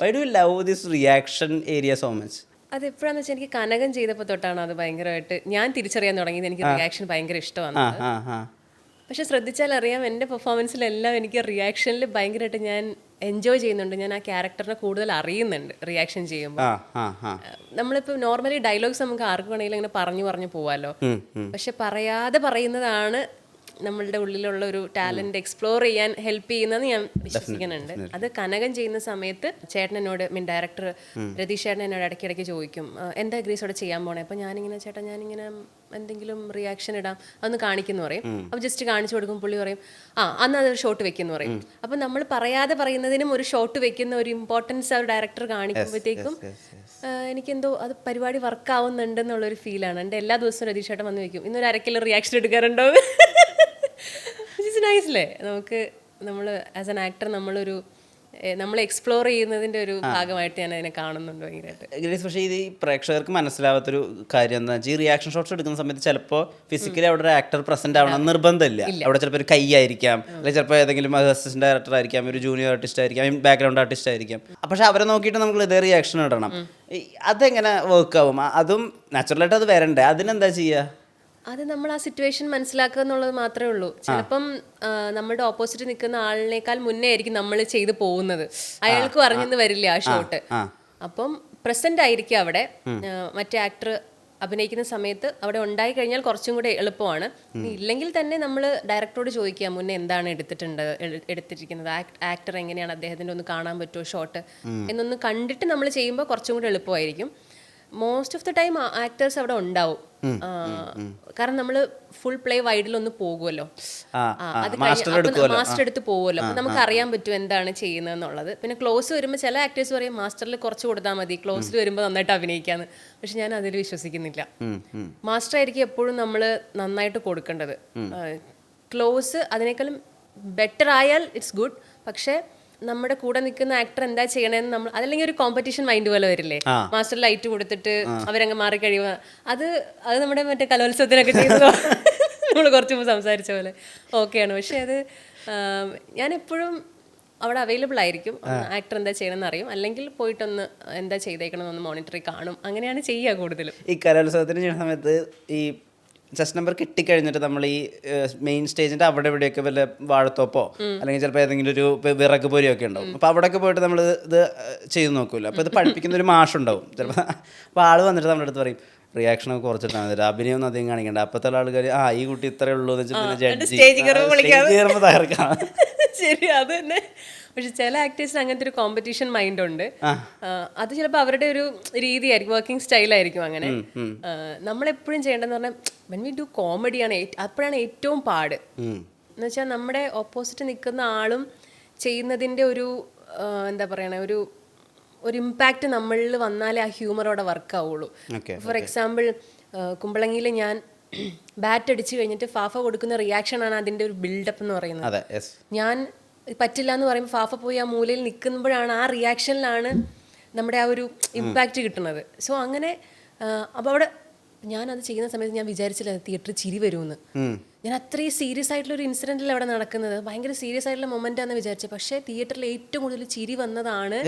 Y do you love this reaction area so much? അതെപ്പോഴാന്ന് വെച്ചാൽ എനിക്ക് കനകം ചെയ്തപ്പോൾ തൊട്ടാണ് അത് ഭയങ്കരമായിട്ട് ഞാൻ തിരിച്ചറിയാൻ തുടങ്ങിയത്. എനിക്ക് റിയാക്ഷൻ ഭയങ്കര ഇഷ്ടമാണ്. പക്ഷെ ശ്രദ്ധിച്ചാൽ അറിയാം, എൻ്റെ പെർഫോമൻസിലെല്ലാം എനിക്ക് റിയാക്ഷനിൽ ഭയങ്കരമായിട്ട് ഞാൻ എൻജോയ് ചെയ്യുന്നുണ്ട്. ഞാൻ ആ ക്യാരക്ടറിനെ കൂടുതൽ അറിയുന്നുണ്ട് റിയാക്ഷൻ ചെയ്യുമ്പോൾ. നമ്മളിപ്പോൾ നോർമലി ഡയലോഗ്സ് നമുക്ക് ആർക്ക് വേണമെങ്കിലും ഇങ്ങനെ പറഞ്ഞു പോവാലോ, പക്ഷെ പറയാതെ പറയുന്നതാണ് നമ്മളുടെ ഉള്ളിലുള്ള ഒരു ടാലന്റ് എക്സ്പ്ലോർ ചെയ്യാൻ ഹെൽപ്പ് ചെയ്യുന്നതെന്ന് ഞാൻ വിശ്വസിക്കുന്നുണ്ട്. അത് കനകം ചെയ്യുന്ന സമയത്ത് ചേട്ടൻ എന്നോട്, ഡയറക്ടർ രതീഷ് ചേട്ടൻ എന്നോട് ഇടയ്ക്കിടയ്ക്ക് ചോദിക്കും, എന്താ ഗ്രീസോടെ ചെയ്യാൻ പോണേ? അപ്പം ഞാനിങ്ങനെ, ചേട്ടാ ഞാനിങ്ങനെ എന്തെങ്കിലും റിയാക്ഷൻ ഇടാം, അതൊന്ന് കാണിക്കുന്നു പറയും. അപ്പം ജസ്റ്റ് കാണിച്ചു കൊടുക്കും. പുള്ളി പറയും, അന്ന് അതൊരു ഷോട്ട് വെക്കുന്നു പറയും. അപ്പം നമ്മൾ പറയാതെ പറയുന്നതിനും ഒരു ഷോട്ട് വെക്കുന്ന ഒരു ഇമ്പോർട്ടൻസ് ആ ഡയറക്ടർ കാണിക്കുമ്പോഴത്തേക്കും എനിക്കെന്തോ അത് പരിപാടി വർക്ക് ആവുന്നുണ്ടെന്നുള്ളൊരു ഫീലാണ്. എൻ്റെ എല്ലാ ദിവസവും രതീഷ് ചേട്ടൻ വന്ന് വെക്കും, ഇന്നൊരു അരക്കിലോ റിയാക്ഷൻ എടുക്കാറുണ്ടോ? നൈസ്ലേ, നമുക്ക് നമ്മൾ ആസ് ആൻ ആക്ടർ നമ്മൾ എക്സ്പ്ലോർ ചെയ്യുന്നതിന്റെ ഒരു ഭാഗമായിട്ട് ഞാൻ അതിനെ കാണുന്നുണ്ട് ഭയങ്കരമായിട്ട്. പക്ഷേ ഇത് ഈ പ്രേക്ഷകർക്ക് മനസ്സിലാവാത്തൊരു കാര്യം എന്താ വെച്ചാൽ, ഈ റിയാക്ഷൻ ഷോട്ട്സ് എടുക്കുന്ന സമയത്ത് ചിലപ്പോൾ ഫിസിക്കലി അവിടെ ഒരു ആക്ടർ പ്രസന്റ് ആവണം നിർബന്ധമില്ല. അവിടെ ചിലപ്പോൾ ഒരു കൈ ആയിരിക്കാം, അല്ലെങ്കിൽ ചിലപ്പോൾ ഏതെങ്കിലും അസിസ്റ്റന്റ് ഡയറക്ടർ ആയിരിക്കാം, ഒരു ജൂനിയർ ആർട്ടിസ്റ്റ് ആയിരിക്കാം, ബാക്ക്ഗ്രൗണ്ട് ആർട്ടിസ്റ്റ് ആയിരിക്കാം. പക്ഷെ അവരെ നോക്കിയിട്ട് നമ്മൾ ഇതേ റിയാക്ഷൻ ഇടണം. അതെങ്ങനെ വർക്ക് ആവും? അതും നാച്ചുറലായിട്ട് അത് വരണ്ടേ? അതിനെന്താ ചെയ്യുക? അത് നമ്മൾ ആ സിറ്റുവേഷൻ മനസ്സിലാക്കുക എന്നുള്ളത് മാത്രമേ ഉള്ളൂ. ചിലപ്പം നമ്മുടെ ഓപ്പോസിറ്റ് നിൽക്കുന്ന ആളിനേക്കാൾ മുന്നേ ആയിരിക്കും നമ്മൾ ചെയ്തു പോകുന്നത്, അയാൾക്കും അറിഞ്ഞെന്ന് വരില്ല ആ ഷോട്ട്. അപ്പം പ്രസന്റ് ആയിരിക്കും അവിടെ. മറ്റേ ആക്ടർ അഭിനയിക്കുന്ന സമയത്ത് അവിടെ ഉണ്ടായി കഴിഞ്ഞാൽ കുറച്ചും കൂടെ എളുപ്പമാണ്. ഇല്ലെങ്കിൽ തന്നെ നമ്മൾ ഡയറക്ടറോട് ചോദിക്കുക, മുന്നേ എന്താണ് എടുത്തിരിക്കുന്നത്, ആക്ടർ എങ്ങനെയാണ്, അദ്ദേഹത്തിൻ്റെ ഒന്ന് കാണാൻ പറ്റുമോ ഷോട്ട് എന്നൊന്ന് കണ്ടിട്ട് നമ്മൾ ചെയ്യുമ്പോൾ കുറച്ചും കൂടെ എളുപ്പമായിരിക്കും. Most of the time actors അവിടെ ഉണ്ടാവും. കാരണം നമ്മൾ ഫുൾ പ്ലേ വൈഡിലൊന്ന് പോകുമല്ലോ, അത് മാസ്റ്റർ എടുത്ത് പോകുമല്ലോ, അപ്പൊ നമുക്ക് അറിയാൻ പറ്റും എന്താണ് ചെയ്യുന്നത് എന്നുള്ളത്. പിന്നെ ക്ലോസ് വരുമ്പോൾ ചില ആക്ടേഴ്സ് പറയും മാസ്റ്ററിൽ കുറച്ച് കൊടുത്താൽ മതി, ക്ലോസിൽ വരുമ്പോൾ നന്നായിട്ട് അഭിനയിക്കാന്ന്. പക്ഷെ ഞാൻ അതിൽ വിശ്വസിക്കുന്നില്ല. മാസ്റ്റർ ആയിരിക്കും എപ്പോഴും നമ്മൾ നന്നായിട്ട് കൊടുക്കേണ്ടത്. ക്ലോസ് അതിനേക്കാളും ബെറ്റർ ആയാൽ ഇറ്റ്സ് ഗുഡ്. പക്ഷെ നമ്മുടെ കൂടെ നിൽക്കുന്ന ആക്ടർ എന്താ ചെയ്യണമെന്ന് നമ്മൾ, അതല്ലെങ്കിൽ ഒരു കോമ്പറ്റീഷൻ മൈൻഡ് പോലെ വരില്ലേ, മാസ്റ്റർ ലൈറ്റ് കൊടുത്തിട്ട് അവരങ്ങ് മാറി കഴിയുക. അത് നമ്മുടെ മറ്റേ കലോത്സവത്തിനൊക്കെ ചെയ്തതോ നമ്മൾ കുറച്ച് മുമ്പ് സംസാരിച്ച പോലെ ഓക്കെയാണ്. പക്ഷെ അത് ഞാൻ എപ്പോഴും അവിടെ അവൈലബിൾ ആയിരിക്കും. ആക്ടർ എന്താ ചെയ്യണമെന്ന് അറിയും, അല്ലെങ്കിൽ പോയിട്ടൊന്ന് എന്താ ചെയ്തേക്കണമെന്ന് മോണിറ്ററിൽ കാണും. അങ്ങനെയാണ് ചെയ്യുക കൂടുതലും. ഈ കലോത്സവത്തിന് ചെയ്യുന്ന സമയത്ത് ഈ ജസ്റ്റ് നമ്പർ കിട്ടിക്കഴിഞ്ഞിട്ട് നമ്മൾ ഈ മെയിൻ സ്റ്റേജിൻ്റെ അവിടെ ഇവിടെയൊക്കെ വല്ല വാഴത്തോപ്പോ അല്ലെങ്കിൽ ചിലപ്പോൾ ഏതെങ്കിലും ഒരു വിറക് പൊരിയൊക്കെ ഉണ്ടാവും. അപ്പോൾ അവിടെയൊക്കെ പോയിട്ട് നമ്മൾ ഇത് ചെയ്ത് നോക്കുമല്ലോ. അപ്പോൾ ഇത് പഠിപ്പിക്കുന്ന ഒരു മാഷുണ്ടാവും ചിലപ്പോൾ. അപ്പോൾ ആൾ വന്നിട്ട് നമ്മുടെ അടുത്ത് പറയും, റിയാക്ഷനൊക്കെ കുറച്ചിട്ടാണ് തരാം, അഭിനയം ഒന്നും അധികം കാണിക്കണ്ട. അപ്പോഴത്തെ ആൾക്കാർ ഈ കുട്ടി ഇത്രയേ ഉള്ളൂ എന്ന് വെച്ചാൽ ജഡ്ജി തകർക്കാം. ശരി, അത് തന്നെ. പക്ഷെ ചില ആക്ടേഴ്സിന് അങ്ങനത്തെ ഒരു കോമ്പറ്റീഷൻ മൈൻഡ് ഉണ്ട്. അത് ചിലപ്പോൾ അവരുടെ ഒരു രീതിയായിരിക്കും, വർക്കിംഗ് സ്റ്റൈലായിരിക്കും. അങ്ങനെ നമ്മളെപ്പോഴും ചെയ്യേണ്ടതെന്ന് പറഞ്ഞാൽ വെൻ വി ഡു കോമഡിയാണ് അപ്പോഴാണ് ഏറ്റവും പാട്. എന്ന് വെച്ചാൽ നമ്മുടെ ഓപ്പോസിറ്റ് നിൽക്കുന്ന ആളും ചെയ്യുന്നതിൻ്റെ ഒരു എന്താ പറയണ ഒരു ഇമ്പാക്റ്റ് നമ്മളിൽ വന്നാലേ ആ ഹ്യൂമറോടെ വർക്ക് ആവുള്ളൂ. ഫോർ എക്സാമ്പിൾ കുമ്പളങ്ങിയിൽ ഞാൻ ബാറ്റ് അടിച്ച് കഴിഞ്ഞിട്ട് ഫാഫ കൊടുക്കുന്ന റിയാക്ഷനാണ് അതിൻ്റെ ഒരു ബിൽഡപ്പ് എന്ന് പറയുന്നത്. ഞാൻ പറ്റില്ല എന്ന് പറയുമ്പോൾ ഫാഫ പോയി ആ മൂലയിൽ നിൽക്കുമ്പോഴാണ് ആ റിയാക്ഷനിലാണ് നമ്മുടെ ആ ഒരു ഇമ്പാക്റ്റ് കിട്ടുന്നത്. സോ അങ്ങനെ അപ്പോൾ അവിടെ ഞാനത് ചെയ്യുന്ന സമയത്ത് ഞാൻ വിചാരിച്ചില്ല തിയേറ്ററിൽ ചിരി വരുമെന്ന്. ഞാൻ അത്രയും സീരിയസ് ആയിട്ടുള്ള ഒരു ഇൻസിഡൻറ്റിൽ അവിടെ നടക്കുന്നത്, ഭയങ്കര സീരിയസ് ആയിട്ടുള്ള മൊമെൻ്റാണെന്ന് വിചാരിച്ചത്. പക്ഷേ തിയേറ്ററിൽ ഏറ്റവും കൂടുതൽ ചിരി വന്നതാണ്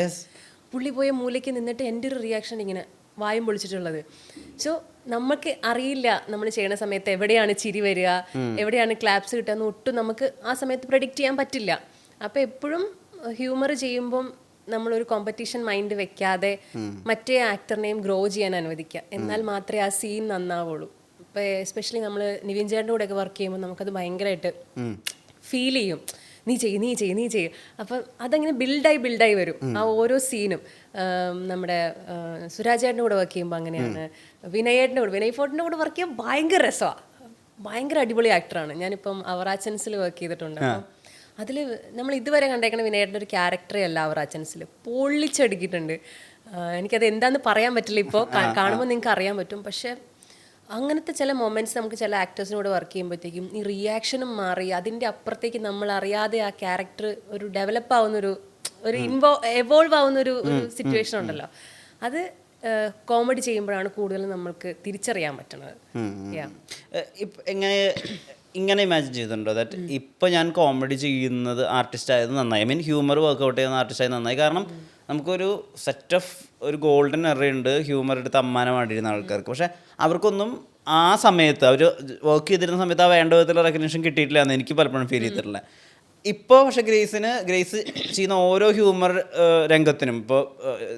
പുള്ളി പോയ മൂലയ്ക്ക് നിന്നിട്ട് എൻ്റെ ഒരു റിയാക്ഷൻ ഇങ്ങനെ വായും പൊളിച്ചിട്ടുള്ളത്. സോ നമുക്ക് അറിയില്ല നമ്മൾ ചെയ്യുന്ന സമയത്ത് എവിടെയാണ് ചിരി വരിക, എവിടെയാണ് ക്ലാപ്സ് കിട്ടുക എന്ന് ഒട്ടും നമുക്ക് ആ സമയത്ത് പ്രെഡിക്റ്റ് ചെയ്യാൻ പറ്റില്ല. അപ്പോൾ എപ്പോഴും ഹ്യൂമർ ചെയ്യുമ്പം നമ്മളൊരു കോമ്പറ്റീഷൻ മൈൻഡ് വെക്കാതെ മറ്റേ ആക്ടറിനെയും ഗ്രോ ചെയ്യാൻ അനുവദിക്കുക. എന്നാൽ മാത്രമേ ആ സീൻ നന്നാവുള്ളൂ. ഇപ്പോൾ എസ്പെഷ്യലി നമ്മൾ നിവിൻ ചേട്ടൻ്റെ കൂടെയൊക്കെ വർക്ക് ചെയ്യുമ്പോൾ നമുക്കത് ഭയങ്കരമായിട്ട് ഫീൽ ചെയ്യും. നീ ചെയ്യും. അപ്പം അതങ്ങനെ ബിൽഡായി വരും ആ ഓരോ സീനും. നമ്മുടെ സുരാജേട്ടൻ്റെ കൂടെ വർക്ക് ചെയ്യുമ്പോൾ അങ്ങനെയാണ്. വിനയ് ഫോർട്ടിൻ്റെ കൂടെ വർക്ക് ചെയ്യാൻ ഭയങ്കര രസമാണ്. ഭയങ്കര അടിപൊളി ആക്ടറാണ്. ഞാനിപ്പം അവറാച്ചൻസിൽ വർക്ക് ചെയ്തിട്ടുണ്ട്. അപ്പം അതിൽ നമ്മൾ ഇതുവരെ കണ്ടേക്കണ വിനയേട്ടൻ്റെ ഒരു ക്യാരക്ടറേ അല്ല അവറാച്ചൻസിൽ, പൊള്ളിച്ചടുക്കിയിട്ടുണ്ട്. എനിക്കത് എന്താണെന്ന് പറയാൻ പറ്റില്ല ഇപ്പോൾ, കാണുമ്പോൾ നിങ്ങൾക്ക് അറിയാൻ പറ്റും. പക്ഷേ അങ്ങനത്തെ ചില മൊമെൻറ്റ്സ് നമുക്ക് ചില ആക്ടേഴ്സിനോട് വർക്ക് ചെയ്യുമ്പോഴത്തേക്കും ഈ റിയാക്ഷനും മാറി അതിൻ്റെ അപ്പുറത്തേക്ക് നമ്മൾ അറിയാതെ ആ ക്യാരക്ടർ ഒരു ഡെവലപ്പ് ആവുന്നൊരു എവോൾവ് ആവുന്നൊരു സിറ്റുവേഷൻ ഉണ്ടല്ലോ. അത് കോമഡി ചെയ്യുമ്പോഴാണ് കൂടുതലും നമ്മൾക്ക് തിരിച്ചറിയാൻ പറ്റുന്നത്. ഇങ്ങനെ ഇമാജിൻ ചെയ്തിട്ടുണ്ടോ ദാറ്റ് ഇപ്പോൾ ഞാൻ കോമഡി ചെയ്യുന്നത് ആർട്ടിസ്റ്റ് ആയത് നന്നായി, ഐ മീൻ ഹ്യൂമർ വർക്ക്ഔട്ട് ചെയ്യുന്ന ആർട്ടിസ്റ്റ് ആയത് നന്നായി, കാരണം നമുക്കൊരു സെറ്റ് ഓഫ് ഒരു ഗോൾഡൻ എറയുണ്ട് ഹ്യൂമർ എടുത്ത് അമ്മാനമായിട്ടിരുന്ന ആൾക്കാർക്ക്. പക്ഷേ അവർക്കൊന്നും ആ സമയത്ത് അവർ വർക്ക് ചെയ്തിരുന്ന സമയത്ത് ആ വേണ്ട വിധത്തിലുള്ള റെക്കഗ്നേഷൻ കിട്ടിയിട്ടില്ല എന്ന് എനിക്ക് പലപ്പോഴും ഫീൽ ചെയ്തിട്ടില്ല. ഇപ്പോൾ പക്ഷേ ഗ്രേസ് ചെയ്യുന്ന ഓരോ ഹ്യൂമർ രംഗത്തിനും ഇപ്പോൾ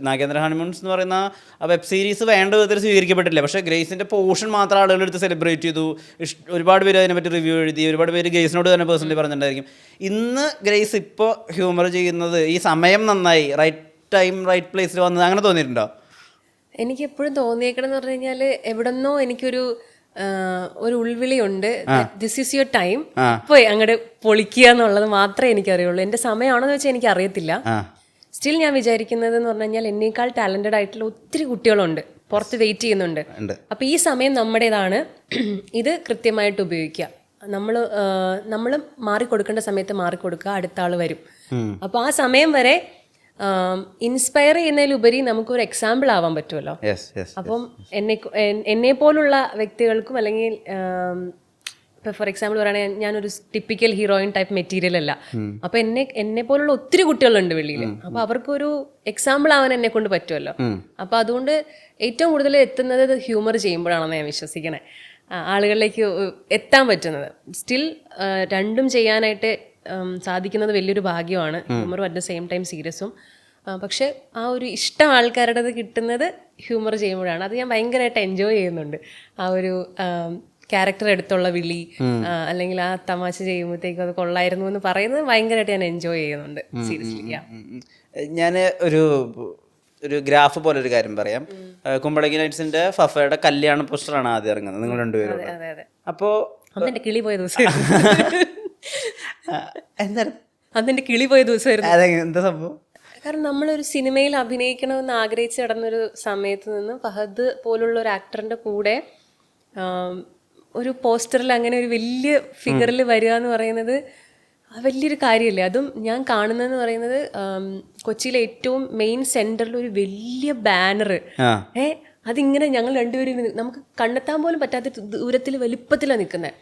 നാഗേന്ദ്ര ഹണിമൂൺസ് എന്ന് പറയുന്ന ആ വെബ് സീരീസ് വേണ്ട വിധത്തിൽ സ്വീകരിക്കപ്പെട്ടില്ല. പക്ഷേ ഗ്രേസിൻ്റെ പോർഷൻ മാത്രം ആളുകളെടുത്ത് സെലിബ്രേറ്റ് ചെയ്തു. ഒരുപാട് പേര് അതിനെപ്പറ്റി റിവ്യൂ എഴുതി, ഒരുപാട് പേര് ഗ്രേസിനോട് തന്നെ പേഴ്സണലി പറഞ്ഞിട്ടുണ്ടായിരിക്കും. ഇന്ന് ഗ്രേസ് ഇപ്പോൾ ഹ്യൂമർ ചെയ്യുന്നത് ഈ സമയം നന്നായി, റൈറ്റ് ടൈം റൈറ്റ് പ്ലേസിൽ വന്നത്, അങ്ങനെ തോന്നിയിട്ടുണ്ടോ? എനിക്ക് എപ്പോഴും തോന്നിയേക്കണെന്ന് പറഞ്ഞു കഴിഞ്ഞാൽ എവിടെന്നോ എനിക്കൊരു ഒരു ഉൾവിളിയുണ്ട്, ദിസ് ഈസ് യുവർ ടൈം, പോയി അങ്ങോട്ട് പൊളിക്കുക എന്നുള്ളത് മാത്രമേ എനിക്കറിയുള്ളൂ. എൻ്റെ സമയമാണോന്ന് വെച്ചാൽ എനിക്ക് അറിയത്തില്ല. സ്റ്റിൽ ഞാൻ വിചാരിക്കുന്നത് എന്ന് പറഞ്ഞു കഴിഞ്ഞാൽ എന്നേക്കാൾ ടാലന്റഡ് ആയിട്ടുള്ള ഒത്തിരി കുട്ടികളുണ്ട് പുറത്ത് വെയിറ്റ് ചെയ്യുന്നുണ്ട്. അപ്പം ഈ സമയം നമ്മുടേതാണ്, ഇത് കൃത്യമായിട്ട് ഉപയോഗിക്കുക. നമ്മൾ മാറിക്കൊടുക്കേണ്ട സമയത്ത് മാറിക്കൊടുക്കുക, അടുത്ത ആൾ വരും. അപ്പോൾ ആ സമയം വരെ ഇൻസ്പയർ ചെയ്യുന്നതിലുപരി നമുക്കൊരു എക്സാമ്പിൾ ആവാൻ പറ്റുമല്ലോ. അപ്പം എന്നെ പോലുള്ള വ്യക്തികൾക്കും, അല്ലെങ്കിൽ ഇപ്പം ഫോർ എക്സാമ്പിൾ പറയുകയാണെങ്കിൽ ഞാനൊരു ടിപ്പിക്കൽ ഹീറോയിൻ ടൈപ്പ് മെറ്റീരിയൽ അല്ല. അപ്പം എന്നെ പോലുള്ള ഒത്തിരി കുട്ടികളുണ്ട് വെളിയിൽ. അപ്പം അവർക്കൊരു എക്സാമ്പിൾ ആവാൻ എന്നെ കൊണ്ട് പറ്റുമല്ലോ. അപ്പം അതുകൊണ്ട് ഏറ്റവും കൂടുതൽ എത്തുന്നത് ഹ്യൂമർ ചെയ്യുമ്പോഴാണെന്ന് ഞാൻ വിശ്വസിക്കണേ, ആളുകളിലേക്ക് എത്താൻ പറ്റുന്നത്. സ്റ്റിൽ രണ്ടും ചെയ്യാനായിട്ട് സാധിക്കുന്നത് വലിയൊരു ഭാഗ്യമാണ്, ഹ്യൂമറും അറ്റ് ദ സെയിം ടൈം സീരിയസും. പക്ഷെ ആ ഒരു ഇഷ്ടം ആൾക്കാരുടെ കിട്ടുന്നത് ഹ്യൂമർ ചെയ്യുമ്പോഴാണ്. അത് ഞാൻ ഭയങ്കരമായിട്ട് എൻജോയ് ചെയ്യുന്നുണ്ട്. ആ ഒരു ക്യാരക്ടർ എടുത്തുള്ള വിളി, അല്ലെങ്കിൽ ആ തമാശ ചെയ്യുമ്പോഴത്തേക്കും അത് കൊള്ളായിരുന്നു എന്ന് പറയുന്നത് ഭയങ്കരമായിട്ട് ഞാൻ എൻജോയ് ചെയ്യുന്നുണ്ട് സീരിയസ്ലി. ഞാൻ ഒരു ഗ്രാഫ് പോലെ ഒരു കാര്യം പറയാം. കുമ്പളങ്ങി നൈറ്റ്സിന്റെ ഫഫയുടെ കല്യാണ പോസ്റ്ററാണ് ആദ്യം ഇറങ്ങുന്നത്, നിങ്ങൾ രണ്ടുപേരും. അപ്പോൾ അന്നെന്റെ കിളി പോയ ദിവസം എന്താണ് അന്നെന്റെ കിളി പോയ ദിവസമായിരുന്നു. എന്താ സംഭവം? കാരണം നമ്മളൊരു സിനിമയിൽ അഭിനയിക്കണമെന്ന് ആഗ്രഹിച്ച് കിടന്നൊരു സമയത്ത് നിന്ന് ഫഹദ് പോലുള്ള ഒരു ആക്ടറിന്റെ കൂടെ ഒരു പോസ്റ്ററിൽ അങ്ങനെ ഒരു വലിയ ഫിഗറിൽ വരിക എന്ന് പറയുന്നത് വലിയൊരു കാര്യമല്ലേ. അതും ഞാൻ കാണുന്നതെന്ന് പറയുന്നത് കൊച്ചിയിലെ ഏറ്റവും മെയിൻ സെന്ററിൽ ഒരു വലിയ ബാനർ, അതിങ്ങനെ ഞങ്ങൾ രണ്ടുപേരും നമുക്ക് കണ്ടെത്താൻ പോലും പറ്റാത്ത ദൂരത്തിൽ വലിപ്പത്തിലാണ് നിൽക്കുന്നത്.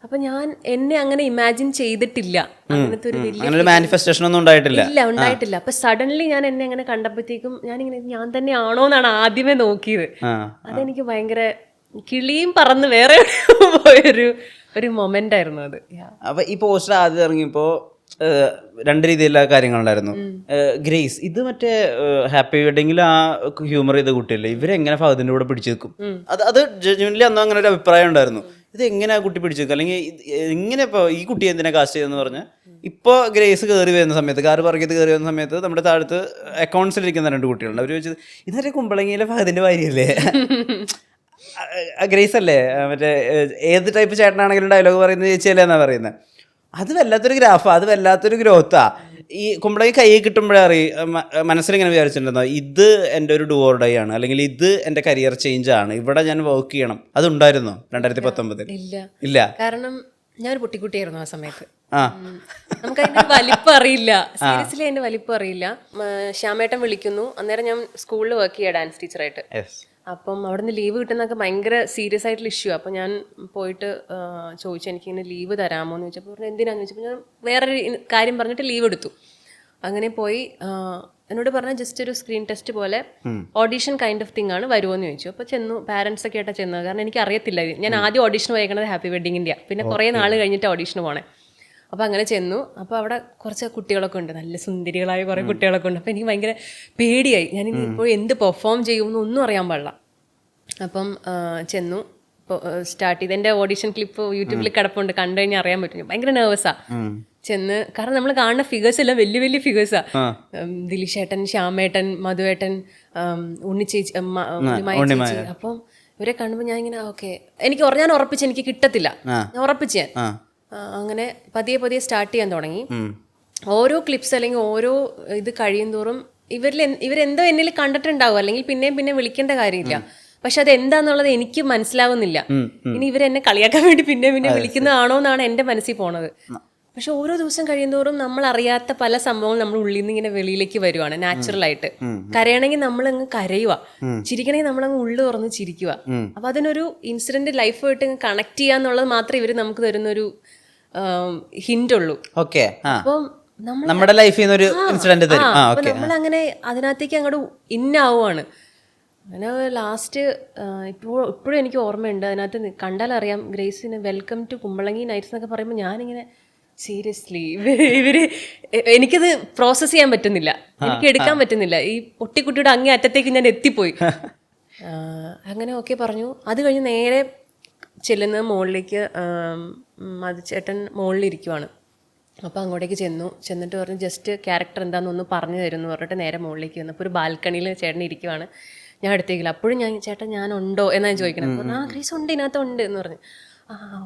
അപ്പൊ ഞാൻ എന്നെ അങ്ങനെ ഇമാജിൻ ചെയ്തിട്ടില്ല, അങ്ങനത്തെ ഒരു വലിയ മാനിഫെസ്റ്റേഷൻ ഒന്നും ഉണ്ടായിട്ടില്ല. അപ്പൊ സഡൻലി ഞാൻ എന്നെ അങ്ങനെ കണ്ടപ്പോഴത്തേക്കും ഞാൻ തന്നെയാണോ എന്നാണ് ആദ്യമേ നോക്കിയത്. അതെനിക്ക് ഭയങ്കര കിളിയും പറന്ന് വേറെ പോയൊരു മൊമെന്റ് ആയിരുന്നു അത്. അപ്പൊ ഈ പോസ്റ്റർ ആദ്യം ഇറങ്ങിയപ്പോ രണ്ട് രീതിയിലുള്ള കാര്യങ്ങളുണ്ടായിരുന്നു. ഗ്രേസ് ഇത് മറ്റേ ഹാപ്പി വെഡിങ്ങിൽ ആ ഹ്യൂമർ ചെയ്ത കുട്ടിയല്ലേ, ഇവരെങ്ങനെ ഫഹദിന്റെ കൂടെ പിടിച്ചു നിൽക്കും? അത് ജെന്യുവൻലി അന്ന് അങ്ങനെ ഒരു അഭിപ്രായം ഉണ്ടായിരുന്നു. ഇത് എങ്ങനെയാ കുട്ടി പിടിച്ചു നിൽക്കുക, അല്ലെങ്കിൽ ഇങ്ങനെ ഇപ്പോൾ ഈ കുട്ടിയെ എന്തിനാ കാസ്റ്റ് ചെയ്തെന്ന് പറഞ്ഞ് ഇപ്പോൾ ഗ്രേസ് കയറി വരുന്ന സമയത്ത്, കാർ പറക്കിയത് കയറി വരുന്ന സമയത്ത് നമ്മുടെ താഴത്ത് അക്കൗണ്ട്സിലിരിക്കുന്ന രണ്ട് കുട്ടികളുണ്ട്. അവർ ചോദിച്ചത് ഇന്നലെ കുമ്പളങ്ങിയിലെ ഫഹദിന്റെ ഭാര്യയല്ലേ ഗ്രേസ് അല്ലേ, മറ്റേ ഏത് ടൈപ്പ് ചേട്ടനാണെങ്കിലും ഡയലോഗ് പറയുന്നത് ചേച്ചിയല്ലേ എന്നാണ് പറയുന്നത്. അത് വല്ലാത്തൊരു ഗ്രാഫാ, അത് വല്ലാത്തൊരു ഗ്രോത്താ. ഈ കുമ്പളങ്ങി കൈ കിട്ടുമ്പോഴേ മനസ്സിലിങ്ങനെ വിചാരിച്ചിട്ടുണ്ടോ ഇത് എൻ്റെ ഒരു ഡു ഓർ ഡൈ ആണ്, അല്ലെങ്കിൽ ഇത് എൻ്റെ കരിയർ ചേഞ്ച് ആണ്, ഇവിടെ ഞാൻ വർക്ക് ചെയ്യണം? അതുണ്ടായിരുന്നോ 2019? ഇല്ല. കാരണം ഞാനൊരു പൊട്ടിക്കുട്ടിയായിരുന്നു ആ സമയത്ത്. നമുക്ക് അതിന്റെ വലിപ്പം അറിയില്ല, സീരിയസ്ലി അതിന്റെ വലിപ്പം അറിയില്ല. ശ്യാമേട്ടൻ വിളിക്കുന്നു, അന്നേരം ഞാൻ സ്കൂളിൽ വർക്ക് ചെയ്യാം ഡാൻസ് ടീച്ചറായിട്ട്. അപ്പം അവിടെ നിന്ന് ലീവ് കിട്ടുന്നതൊക്കെ ഭയങ്കര സീരിയസ് ആയിട്ടുള്ള ഇഷ്യൂ. അപ്പം ഞാൻ പോയിട്ട് ചോദിച്ചു എനിക്കിങ്ങനെ ലീവ് തരാമോ എന്ന് ചോദിച്ചപ്പോൾ പറഞ്ഞു എന്തിനാന്ന് ചോദിച്ചപ്പോൾ ഞാൻ വേറൊരു കാര്യം പറഞ്ഞിട്ട് ലീവ് എടുത്തു. അങ്ങനെ പോയി എന്നോട് പറഞ്ഞാൽ ജസ്റ്റ് ഒരു സ്ക്രീൻ ടെസ്റ്റ് പോലെ ഓഡീഷൻ കൈൻഡ് ഓഫ് തിങ് ആണ്, വരുമോ എന്ന് ചോദിച്ചു. അപ്പോൾ ചെന്നു, പാരൻസ് ഒക്കെ ആയിട്ടാണ് ചെന്നത്. കാരണം എനിക്ക് അറിയത്തില്ല, ഞാൻ ആദ്യം ഓഡീഷൻ പോയേക്കണത് ഹാപ്പി വെഡിങ്ങിൻ്റെ, പിന്നെ കുറേ നാൾ കഴിഞ്ഞിട്ട് ഓഡീഷന് പോണേ. അപ്പോൾ അങ്ങനെ ചെന്നു. അപ്പോൾ അവിടെ കുറച്ച് കുട്ടികളൊക്കെ ഉണ്ട്, നല്ല സുന്ദരികളായ കുറേ കുട്ടികളൊക്കെ ഉണ്ട്. അപ്പോൾ എനിക്ക് ഭയങ്കര പേടിയായി, ഞാൻ ഇപ്പോൾ എന്ത് പെർഫോം ചെയ്യുമെന്ന് ഒന്നും അറിയാൻ പാടില്ല. അപ്പം ചെന്നു, ഇപ്പോൾ സ്റ്റാർട്ട് ചെയ്ത് എൻ്റെ ഓഡീഷൻ ക്ലിപ്പ് യൂട്യൂബിൽ കിടപ്പുണ്ട്, കണ്ടു കഴിഞ്ഞാൽ അറിയാൻ പറ്റും. ഭയങ്കര നെർവസാണ് ചെന്ന്, കാരണം നമ്മൾ കാണുന്ന ഫിഗേഴ്സ് എല്ലാം വലിയ വലിയ ഫിഗേഴ്സാണ്. ദിലീഷേട്ടൻ, ശ്യാമേട്ടൻ, മധുവേട്ടൻ, ഉണ്ണിച്ചേച്ചി, ചേച്ചി. അപ്പം ഇവരെ കാണുമ്പോൾ ഞാൻ ഇങ്ങനെ ഓക്കെ, ഞാൻ ഉറപ്പിച്ച് എനിക്ക് കിട്ടത്തില്ല, ഞാൻ ഉറപ്പിച്ച് ഞാൻ അങ്ങനെ പതിയെ പതിയെ സ്റ്റാർട്ട് ചെയ്യാൻ തുടങ്ങി. ഓരോ ക്ലിപ്സ് അല്ലെങ്കിൽ ഓരോ ഇത് കഴിയും തോറും ഇവരെന്തോ എന്നിൽ കണ്ടിട്ടുണ്ടാവും, അല്ലെങ്കിൽ പിന്നെ വിളിക്കേണ്ട കാര്യമില്ല. പക്ഷെ അത് എന്താന്നുള്ളത് എനിക്ക് മനസ്സിലാവുന്നില്ല. ഇനി ഇവരെന്നെ കളിയാക്കാൻ വേണ്ടി പിന്നെ വിളിക്കുന്നതാണോ എന്നാണ് എൻ്റെ മനസ്സിൽ പോണത്. പക്ഷെ ഓരോ ദിവസം കഴിയുന്തോറും നമ്മൾ അറിയാത്ത പല സംഭവങ്ങളും നമ്മൾ ഉള്ളിൽ നിന്ന് ഇങ്ങനെ വെളിയിലേക്ക് വരുവാണ് നാച്ചുറൽ ആയിട്ട്. കരയണമെങ്കിൽ നമ്മളങ്ങ് കരയുക, ചിരിക്കണമെങ്കിൽ നമ്മളങ്ങ് ഉള്ളു തുറന്ന് ചിരിക്കുക. അപ്പൊ അതിനൊരു ഇൻസിഡന്റ് ലൈഫായിട്ട് കണക്ട് ചെയ്യാന്നുള്ളത് മാത്രമേ ഇവര് നമുക്ക് തരുന്നൊരു ഹിന്റ് ഉള്ളൂ. അപ്പം നമ്മുടെ ലൈഫിൽ നിന്ന് ഒരു ഇൻസിഡന്റ് തരും. ആ അപ്പൊ ഓക്കെ. നമ്മളങ്ങനെ അതിനകത്തേക്ക് അങ്ങോട്ട് ഇന്നാവുകയാണ്. അങ്ങനെ ലാസ്റ്റ് ഇപ്പോഴും എനിക്ക് ഓർമ്മയുണ്ട്, അതിനകത്ത് കണ്ടാലറിയാം ഗ്രേസിന് വെൽക്കം ടു കുമ്പളങ്ങി നൈറ്റ്സ് എന്നൊക്കെ പറയുമ്പോൾ ഞാനിങ്ങനെ സീരിയസ്ലി ഇവര് എനിക്കത് പ്രോസസ്സ് ചെയ്യാൻ പറ്റുന്നില്ല, എനിക്ക് എടുക്കാൻ പറ്റുന്നില്ല. ഈ പൊട്ടിക്കുട്ടിയുടെ അങ്ങേ അറ്റത്തേക്ക് ഞാൻ എത്തിപ്പോയി. അങ്ങനെ ഓക്കെ പറഞ്ഞു. അത് കഴിഞ്ഞ് നേരെ ചെല്ലുന്ന മുകളിലേക്ക് മധുചേട്ടൻ മുകളിലിരിക്കുവാണ്. അപ്പോൾ അങ്ങോട്ടേക്ക് ചെന്നിട്ട് പറഞ്ഞു ജസ്റ്റ് ക്യാരക്ടർ എന്താണെന്നൊന്ന് പറഞ്ഞു തരുമെന്ന് പറഞ്ഞിട്ട് നേരെ മുകളിലേക്ക് വന്നു. അപ്പോൾ ഒരു ബാൽക്കണിയിൽ ചേട്ടൻ ഇരിക്കുവാണ്, ഞാൻ അടുത്തേക്കില്ല. അപ്പോഴും ഞാൻ ചേട്ടൻ ഞാനുണ്ടോ എന്നാണ് ചോദിക്കണം. അപ്പോൾ ഗ്രേസ് ഉണ്ട്, ഇതിനകത്തുണ്ട് എന്ന് പറഞ്ഞു.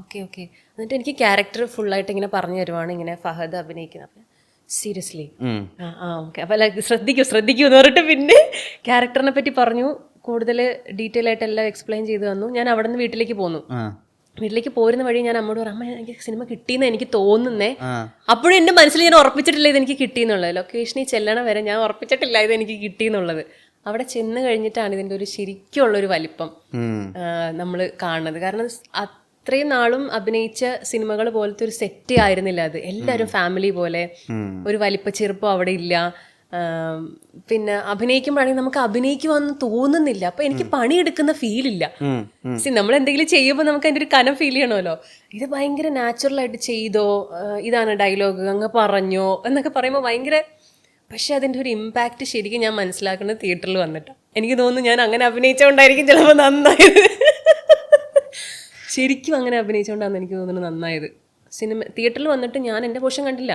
Okay okay. എന്നിട്ട് എനിക്ക് ക്യാരക്ടർ ഫുള്ളായിട്ട് ഇങ്ങനെ പറഞ്ഞു തരുവാണ്, ഇങ്ങനെ ഫഹദ് അഭിനയിക്കുന്നത്. അപ്പം സീരിയസ്ലി ഓക്കെ, അപ്പോൾ ശ്രദ്ധിക്കൂ എന്ന് പറഞ്ഞിട്ട് പിന്നെ ക്യാരക്ടറിനെ പറ്റി പറഞ്ഞു, കൂടുതൽ ഡീറ്റെയിൽ ആയിട്ട് എല്ലാം എക്സ്പ്ലെയിൻ ചെയ്ത് തന്നു. ഞാൻ അവിടെ നിന്ന് വീട്ടിലേക്ക് പോന്നു. വീട്ടിലേക്ക് പോരുന്ന വഴി ഞാൻ അമ്മയോട് പറഞ്ഞു, അമ്മ എനിക്ക് സിനിമ കിട്ടിയെന്ന് എനിക്ക് തോന്നുന്നേ. അപ്പോഴും എൻ്റെ മനസ്സിൽ ഞാൻ ഉറപ്പിച്ചിട്ടില്ല ഇതെനിക്ക് കിട്ടിയെന്നുള്ളത്. ലൊക്കേഷനിൽ ചെല്ലണ വരെ ഞാൻ ഉറപ്പിച്ചിട്ടില്ല ഇതെനിക്ക് കിട്ടിയെന്നുള്ളത്. അവിടെ ചെന്ന് കഴിഞ്ഞിട്ടാണ് ഇതിൻ്റെ ഒരു ശരിക്കുള്ളൊരു വലിപ്പം നമ്മൾ കാണുന്നത്. കാരണം അത്രയും നാളും അഭിനയിച്ച സിനിമകൾ പോലത്തെ ഒരു സെറ്റ് ആയിരുന്നില്ല അത്. എല്ലാവരും ഫാമിലി പോലെ, ഒരു വലിപ്പ ചെറുപ്പം അവിടെ ഇല്ല. പിന്നെ അഭിനയിക്കുമ്പോഴാണെങ്കിൽ നമുക്ക് അഭിനയിക്കുവാന്ന് തോന്നുന്നില്ല. അപ്പൊ എനിക്ക് പണിയെടുക്കുന്ന ഫീലില്ല. നമ്മൾ എന്തെങ്കിലും ചെയ്യുമ്പോൾ നമുക്ക് അതിൻ്റെ ഒരു കനം ഫീൽ ചെയ്യണമല്ലോ. ഇത് ഭയങ്കര നാച്ചുറലായിട്ട് ചെയ്തോ, ഇതാണ് ഡയലോഗ് അങ്ങ് പറഞ്ഞോ എന്നൊക്കെ പറയുമ്പോൾ ഭയങ്കര. പക്ഷെ അതിൻ്റെ ഒരു ഇമ്പാക്റ്റ് ശരിക്കും ഞാൻ മനസ്സിലാക്കുന്നത് തിയേറ്ററിൽ വന്നിട്ടാണ്. എനിക്ക് തോന്നുന്നു ഞാൻ അങ്ങനെ അഭിനയിച്ചുകൊണ്ടായിരിക്കും ചിലപ്പോൾ നന്നായത്. ശരിക്കും അങ്ങനെ അഭിനയിച്ചുകൊണ്ടാണ് എനിക്ക് തോന്നുന്നത് നന്നായത്. സിനിമ തിയേറ്ററിൽ വന്നിട്ട് ഞാൻ എൻ്റെ പോഷൻ കണ്ടില്ല,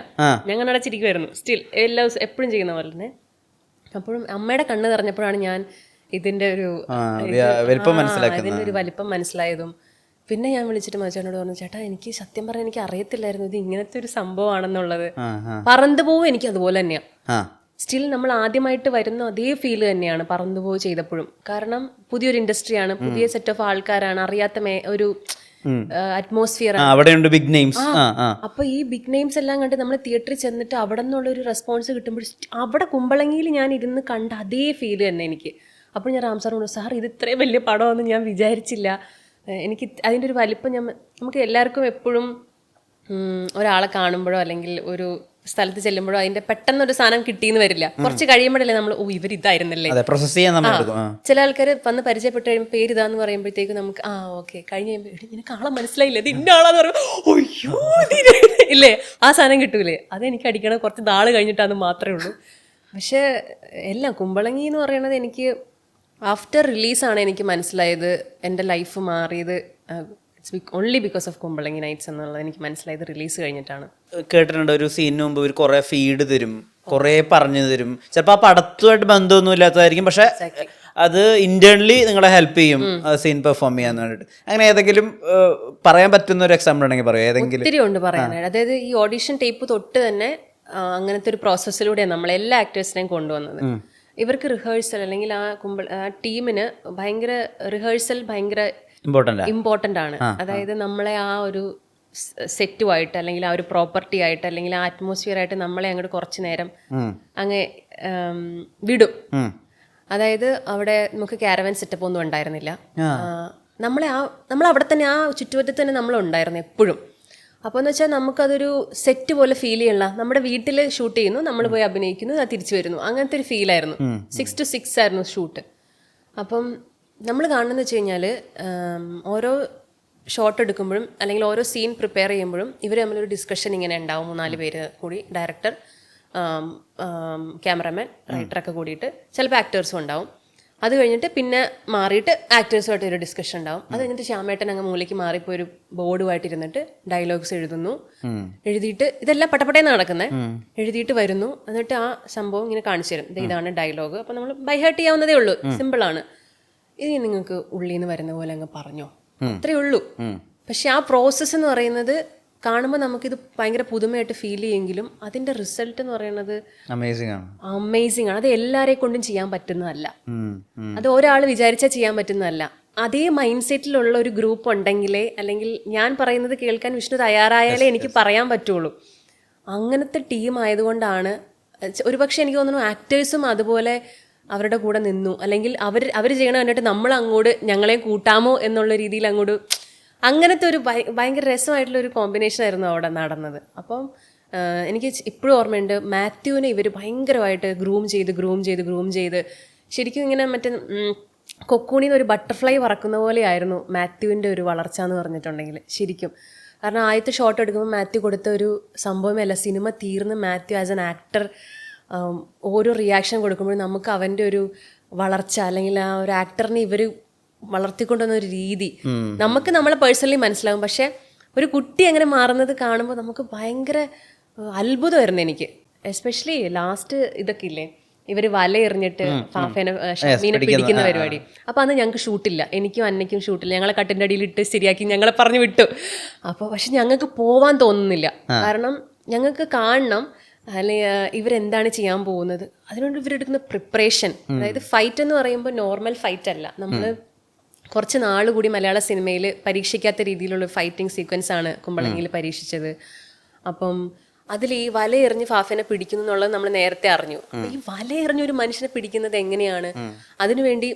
ഞാൻ കണ്ണടച്ചിരിക്കുമായിരുന്നു. സ്റ്റിൽ എല്ലാ ദിവസവും എപ്പോഴും ചെയ്യുന്ന പോലെ തന്നെ. അപ്പോഴും അമ്മയുടെ കണ്ണ് നിറഞ്ഞപ്പോഴാണ് ഞാൻ ഇതിൻ്റെ ഒരു അതിൻ്റെ ഒരു വലിപ്പം മനസ്സിലായതും. പിന്നെ ഞാൻ വിളിച്ചിട്ട് മച്ചാനോട് പറഞ്ഞു, ചേട്ടാ എനിക്ക് സത്യം പറഞ്ഞാൽ എനിക്ക് അറിയത്തില്ലായിരുന്നു ഇത് ഇങ്ങനത്തെ ഒരു സംഭവമാണെന്നുള്ളത്. പറന്നുപോവും എനിക്ക് അതുപോലെ തന്നെയാണ്. സ്റ്റിൽ നമ്മൾ ആദ്യമായിട്ട് വരുന്ന അതേ ഫീല് തന്നെയാണ് പറന്നുപോവ് ചെയ്തപ്പോഴും. കാരണം പുതിയൊരു ഇൻഡസ്ട്രിയാണ്, പുതിയ സെറ്റ് ഓഫ് ആൾക്കാരാണ്, അറിയാത്ത ഒരു അറ്റ്മോസ്ഫിയർ. അപ്പൊ ഈ ബിഗ് നെയിംസ് എല്ലാം കണ്ട് നമ്മൾ തിയേറ്ററിൽ ചെന്നിട്ട് അവിടെ നിന്നുള്ള ഒരു റെസ്പോൺസ് കിട്ടുമ്പോൾ അവിടെ കുമ്പളങ്ങിയിൽ ഞാൻ ഇരുന്ന് കണ്ട അതേ ഫീല് തന്നെ എനിക്ക്. അപ്പോൾ ഞാൻ റാം സാറിനോട്, സാർ ഇത് ഇത്രയും വലിയ പടമൊന്നും ഞാൻ വിചാരിച്ചില്ല. എനിക്ക് അതിൻ്റെ ഒരു വലിപ്പം നമുക്ക് എല്ലാവർക്കും എപ്പോഴും ഒരാളെ കാണുമ്പോഴോ അല്ലെങ്കിൽ ഒരു സ്ഥലത്ത് ചെല്ലുമ്പോഴോ അതിന്റെ പെട്ടെന്നൊരു സാധനം കിട്ടിയെന്ന് വരില്ല. കുറച്ച് കഴിയുമ്പോഴല്ലേ നമ്മൾ ഇവരിതായിരുന്നല്ലേ. ചില ആൾക്കാർ വന്ന് പരിചയപ്പെട്ട് കഴിയുമ്പോൾ പേര് ഇതാന്ന് പറയുമ്പോഴത്തേക്ക് നമുക്ക് ഓക്കെ കഴിഞ്ഞ് കഴിയുമ്പോൾ നിനക്ക് ആളെ മനസ്സിലായില്ല, ഇത് ഇന്ന ആളാന്ന് പറയുമ്പോൾ അയ്യോ ഇല്ലേ, ആ സാധനം കിട്ടൂലേ. അതെനിക്ക് അടിക്കണം കുറച്ച് നാൾ കഴിഞ്ഞിട്ടാന്ന് മാത്രമേ ഉള്ളൂ. പക്ഷെ എല്ലാം കുമ്പളങ്ങി എന്ന് പറയുന്നത് എനിക്ക് ആഫ്റ്റർ റിലീസാണ് എനിക്ക് മനസ്സിലായത് എൻ്റെ ലൈഫ് മാറിയത്. Only because of Kumbalangi Nights എന്നുള്ളത് എനിക്ക് മനസ്സിലായത് റിലീസ് കഴിഞ്ഞിട്ടാണ്. കേട്ടിട്ടുണ്ട് ഒരു സീനിന് മുമ്പ് ഇവർ കുറെ ഫീഡ് തരും, കുറെ പറഞ്ഞു തരും. ചിലപ്പോൾ ആ പടത്തുമായിട്ട് ബന്ധമൊന്നും ഇല്ലാത്തതായിരിക്കും, പക്ഷെ അത് ഇന്റേണലി നിങ്ങളെ ഹെൽപ്പ് ചെയ്യും സീൻ പെർഫോം ചെയ്യാൻ വേണ്ടിയിട്ട്. അങ്ങനെ ഏതെങ്കിലും പറയാൻ പറ്റുന്ന ഒരു എക്സാമ്പിൾ ഉണ്ടെങ്കിൽ പറയാം. ഏതെങ്കിലും ഒത്തിരി ഉണ്ട് പറയാനായിട്ട്. അതായത് ഈ ഓഡിഷൻ ടേപ്പ് തൊട്ട് തന്നെ അങ്ങനത്തെ ഒരു പ്രോസസ്സിലൂടെയാണ് നമ്മൾ എല്ലാ ആക്ടേഴ്സിനെയും കൊണ്ടുവന്നത്. ഇവർക്ക് റിഹേഴ്സൽ അല്ലെങ്കിൽ ആ ടീമിന് ഭയങ്കര റിഹേഴ്സൽ ഭയങ്കര ഇമ്പോർട്ടൻ്റ് ആണ്. അതായത് നമ്മളെ ആ ഒരു സെറ്റുമായിട്ട് അല്ലെങ്കിൽ ആ ഒരു പ്രോപ്പർട്ടി ആയിട്ട് അല്ലെങ്കിൽ ആ അറ്റ്മോസ്ഫിയർ ആയിട്ട് നമ്മളെ അങ്ങോട്ട് കുറച്ച് നേരം അങ്ങ് വിടും. അതായത് അവിടെ നമുക്ക് ക്യാരവൻ സെറ്റപ്പ് ഒന്നും ഉണ്ടായിരുന്നില്ല. നമ്മൾ അവിടെ തന്നെ ആ ചുറ്റുവട്ടത്ത് തന്നെ നമ്മളുണ്ടായിരുന്നു എപ്പോഴും. അപ്പോൾ എന്ന് വെച്ചാൽ നമുക്കതൊരു സെറ്റ് പോലെ ഫീൽ ചെയ്യണില്ല. നമ്മുടെ വീട്ടിൽ ഷൂട്ട് ചെയ്യുന്നു, നമ്മൾ പോയി അഭിനയിക്കുന്നു, അത് തിരിച്ചു വരുന്നു, അങ്ങനത്തെ ഒരു ഫീലായിരുന്നു. 6 to 6 ആയിരുന്നു ഷൂട്ട്. അപ്പം നമ്മൾ കാണുന്നതെന്ന് വെച്ച് കഴിഞ്ഞാൽ ഓരോ ഷോട്ട് എടുക്കുമ്പോഴും അല്ലെങ്കിൽ ഓരോ സീൻ പ്രിപ്പയർ ചെയ്യുമ്പോഴും ഇവർ തമ്മിലൊരു ഡിസ്കഷൻ ഇങ്ങനെ ഉണ്ടാവും. 3-4 പേര് കൂടി, ഡയറക്ടർ, ക്യാമറമാൻ, റൈറ്ററൊക്കെ കൂടിയിട്ട്, ചിലപ്പോൾ ആക്ടേഴ്സും ഉണ്ടാവും. അത് കഴിഞ്ഞിട്ട് പിന്നെ മാറിയിട്ട് ആക്ടേഴ്സുമായിട്ട് ഒരു ഡിസ്കഷൻ ഉണ്ടാവും. അത് കഴിഞ്ഞിട്ട് ശ്യാമേട്ടൻ അങ്ങ് മൂലയ്ക്ക് മാറിപ്പോയി ഒരു ബോർഡുമായിട്ട് ഇരുന്നിട്ട് ഡയലോഗ്സ് എഴുതുന്നു. എഴുതിയിട്ട് ഇതെല്ലാം പട്ടപ്പട്ടേന്ന് നടക്കുന്നത്. എഴുതിയിട്ട് വരുന്നു, എന്നിട്ട് ആ സംഭവം ഇങ്ങനെ കാണിച്ചു തരും, ഇതാണ് ഡയലോഗ്. അപ്പം നമ്മൾ ബൈ ഹാർട്ട് ചെയ്യാവുന്നതേ ഉള്ളൂ, സിമ്പിളാണ്. ഇനി നിങ്ങൾക്ക് ഉള്ളിൽ നിന്ന് വരുന്ന പോലെ അങ്ങ് പറഞ്ഞോ, അത്രയേ ഉള്ളൂ. പക്ഷെ ആ പ്രോസസ്സ് എന്ന് പറയുന്നത് കാണുമ്പോൾ നമുക്കിത് ഭയങ്കര പുതുമയായിട്ട് ഫീൽ ചെയ്യുമെങ്കിലും അതിന്റെ റിസൾട്ട് എന്ന് പറയുന്നത് അമേസിംഗ് ആണ്. അത് എല്ലാവരെ കൊണ്ടും ചെയ്യാൻ പറ്റുന്നതല്ല, അത് ഒരാൾ വിചാരിച്ചാൽ ചെയ്യാൻ പറ്റുന്നതല്ല. അതേ മൈൻഡ് സെറ്റിലുള്ള ഒരു ഗ്രൂപ്പ് ഉണ്ടെങ്കിലേ, അല്ലെങ്കിൽ ഞാൻ പറയുന്നത് കേൾക്കാൻ വിഷ്ണു തയ്യാറായാലേ എനിക്ക് പറയാൻ പറ്റുള്ളൂ. അങ്ങനത്തെ ടീം ആയതുകൊണ്ടാണ് ഒരുപക്ഷെ എനിക്ക് തോന്നുന്നു ആക്ടേഴ്സും അതുപോലെ അവരുടെ കൂടെ നിന്നു, അല്ലെങ്കിൽ അവർ ചെയ്യണ കണ്ടിട്ട് നമ്മൾ അങ്ങോട്ട് ഞങ്ങളെ കൂട്ടാമോ എന്നുള്ള രീതിയിൽ അങ്ങോട്ട്, അങ്ങനത്തെ ഒരു ഭയങ്കര രസമായിട്ടുള്ള ഒരു കോമ്പിനേഷൻ ആയിരുന്നു അവിടെ നടന്നത്. അപ്പം എനിക്ക് ഇപ്പോഴും ഓർമ്മയുണ്ട്, മാത്യുവിനെ ഇവർ ഭയങ്കരമായിട്ട് ഗ്രൂം ചെയ്ത് ശരിക്കും ഇങ്ങനെ മറ്റേ കൊക്കൂണിന്ന് ഒരു ബട്ടർഫ്ലൈ പറക്കുന്ന പോലെയായിരുന്നു മാത്യുവിൻ്റെ ഒരു വളർച്ച എന്ന് പറഞ്ഞിട്ടുണ്ടെങ്കിൽ ശരിക്കും. കാരണം ആദ്യത്തെ ഷോട്ട് എടുക്കുമ്പോൾ മാത്യു കൊടുത്ത ഒരു സംഭവമല്ല, സിനിമ തീർന്ന് മാത്യു ആസ് എൻ ആക്ടർ ഓരോ റിയാക്ഷൻ കൊടുക്കുമ്പോഴും നമുക്ക് അവൻ്റെ ഒരു വളർച്ച അല്ലെങ്കിൽ ആ ഒരു ആക്ടറിനെ ഇവർ വളർത്തിക്കൊണ്ടുവന്ന ഒരു രീതി നമുക്ക് നമ്മളെ പേഴ്സണലി മനസ്സിലാകും. പക്ഷെ ഒരു കുട്ടി അങ്ങനെ മാറുന്നത് കാണുമ്പോൾ നമുക്ക് ഭയങ്കര അത്ഭുതമായിരുന്നു എനിക്ക്. എസ്പെഷ്യലി ലാസ്റ്റ് ഇതൊക്കെ ഇല്ലേ, ഇവർ വല എറിഞ്ഞിട്ട് ഫാഫേനെ ഷമീനെ പിടിക്കുന്ന പരിപാടി. അപ്പം അന്ന് ഞങ്ങൾക്ക് ഷൂട്ടില്ല, എനിക്കും അന്നയ്ക്കും ഷൂട്ടില്ല. ഞങ്ങളെ കട്ടിൻ്റെ അടിയിലിട്ട് ശരിയാക്കി ഞങ്ങളെ പറഞ്ഞു വിട്ടു. അപ്പോൾ പക്ഷെ ഞങ്ങൾക്ക് പോവാൻ തോന്നുന്നില്ല, കാരണം ഞങ്ങൾക്ക് കാണണം അല്ലെങ്കിൽ ഇവരെന്താണ് ചെയ്യാൻ പോകുന്നത്. അതിനുവേണ്ടി ഇവരെടുക്കുന്ന പ്രിപ്പറേഷൻ, അതായത് ഫൈറ്റ് എന്ന് പറയുമ്പോൾ നോർമൽ ഫൈറ്റ് അല്ല. നമ്മൾ കുറച്ച് നാൾ കൂടി മലയാള സിനിമയിൽ പരീക്ഷിക്കാത്ത രീതിയിലുള്ള ഫൈറ്റിംഗ് സീക്വൻസ് ആണ് കുമ്പളങ്ങിയിൽ പരീക്ഷിച്ചത്. അപ്പം അതിൽ ഈ വല എറിഞ്ഞ് ഫാഫിനെ പിടിക്കുന്നു എന്നുള്ളത് നമ്മൾ നേരത്തെ അറിഞ്ഞു. അപ്പം ഈ വല എറിഞ്ഞ ഒരു മനുഷ്യനെ പിടിക്കുന്നത് എങ്ങനെയാണ്, അതിനുവേണ്ടി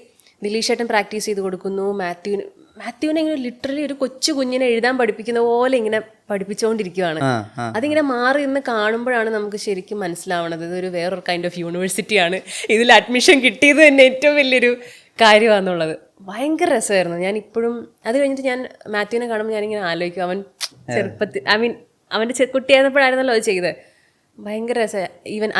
ദിലീഷ് ഏട്ടൻ പ്രാക്ടീസ് ചെയ്ത് കൊടുക്കുന്നു. മാത്യുവിനെ ഇങ്ങനെ ലിറ്ററലി ഒരു കൊച്ചു കുഞ്ഞിനെ എഴുതാൻ പഠിപ്പിക്കുന്ന പോലെ ഇങ്ങനെ പഠിപ്പിച്ചുകൊണ്ടിരിക്കുകയാണ്. അതിങ്ങനെ മാറി നിന്ന് കാണുമ്പോഴാണ് നമുക്ക് ശരിക്കും മനസ്സിലാവണത് ഇതൊരു വേറൊരു കൈൻഡ് ഓഫ് യൂണിവേഴ്സിറ്റിയാണ്, ഇതിൽ അഡ്മിഷൻ കിട്ടിയത് തന്നെ ഏറ്റവും വലിയൊരു കാര്യമാണെന്നുള്ളത്. ഭയങ്കര രസമായിരുന്നു. ഞാൻ ഇപ്പോഴും അത് കഴിഞ്ഞിട്ട് ഞാൻ മാത്യുവിനെ കാണുമ്പോൾ ഞാനിങ്ങനെ ആലോചിക്കും, അവൻ ചെറുപ്പത്തിൽ അവൻ്റെ കുട്ടിയായിരുന്നപ്പോഴായിരുന്നല്ലോ അത് ചെയ്തത്. ഭയങ്കര രസം. ഈവൻ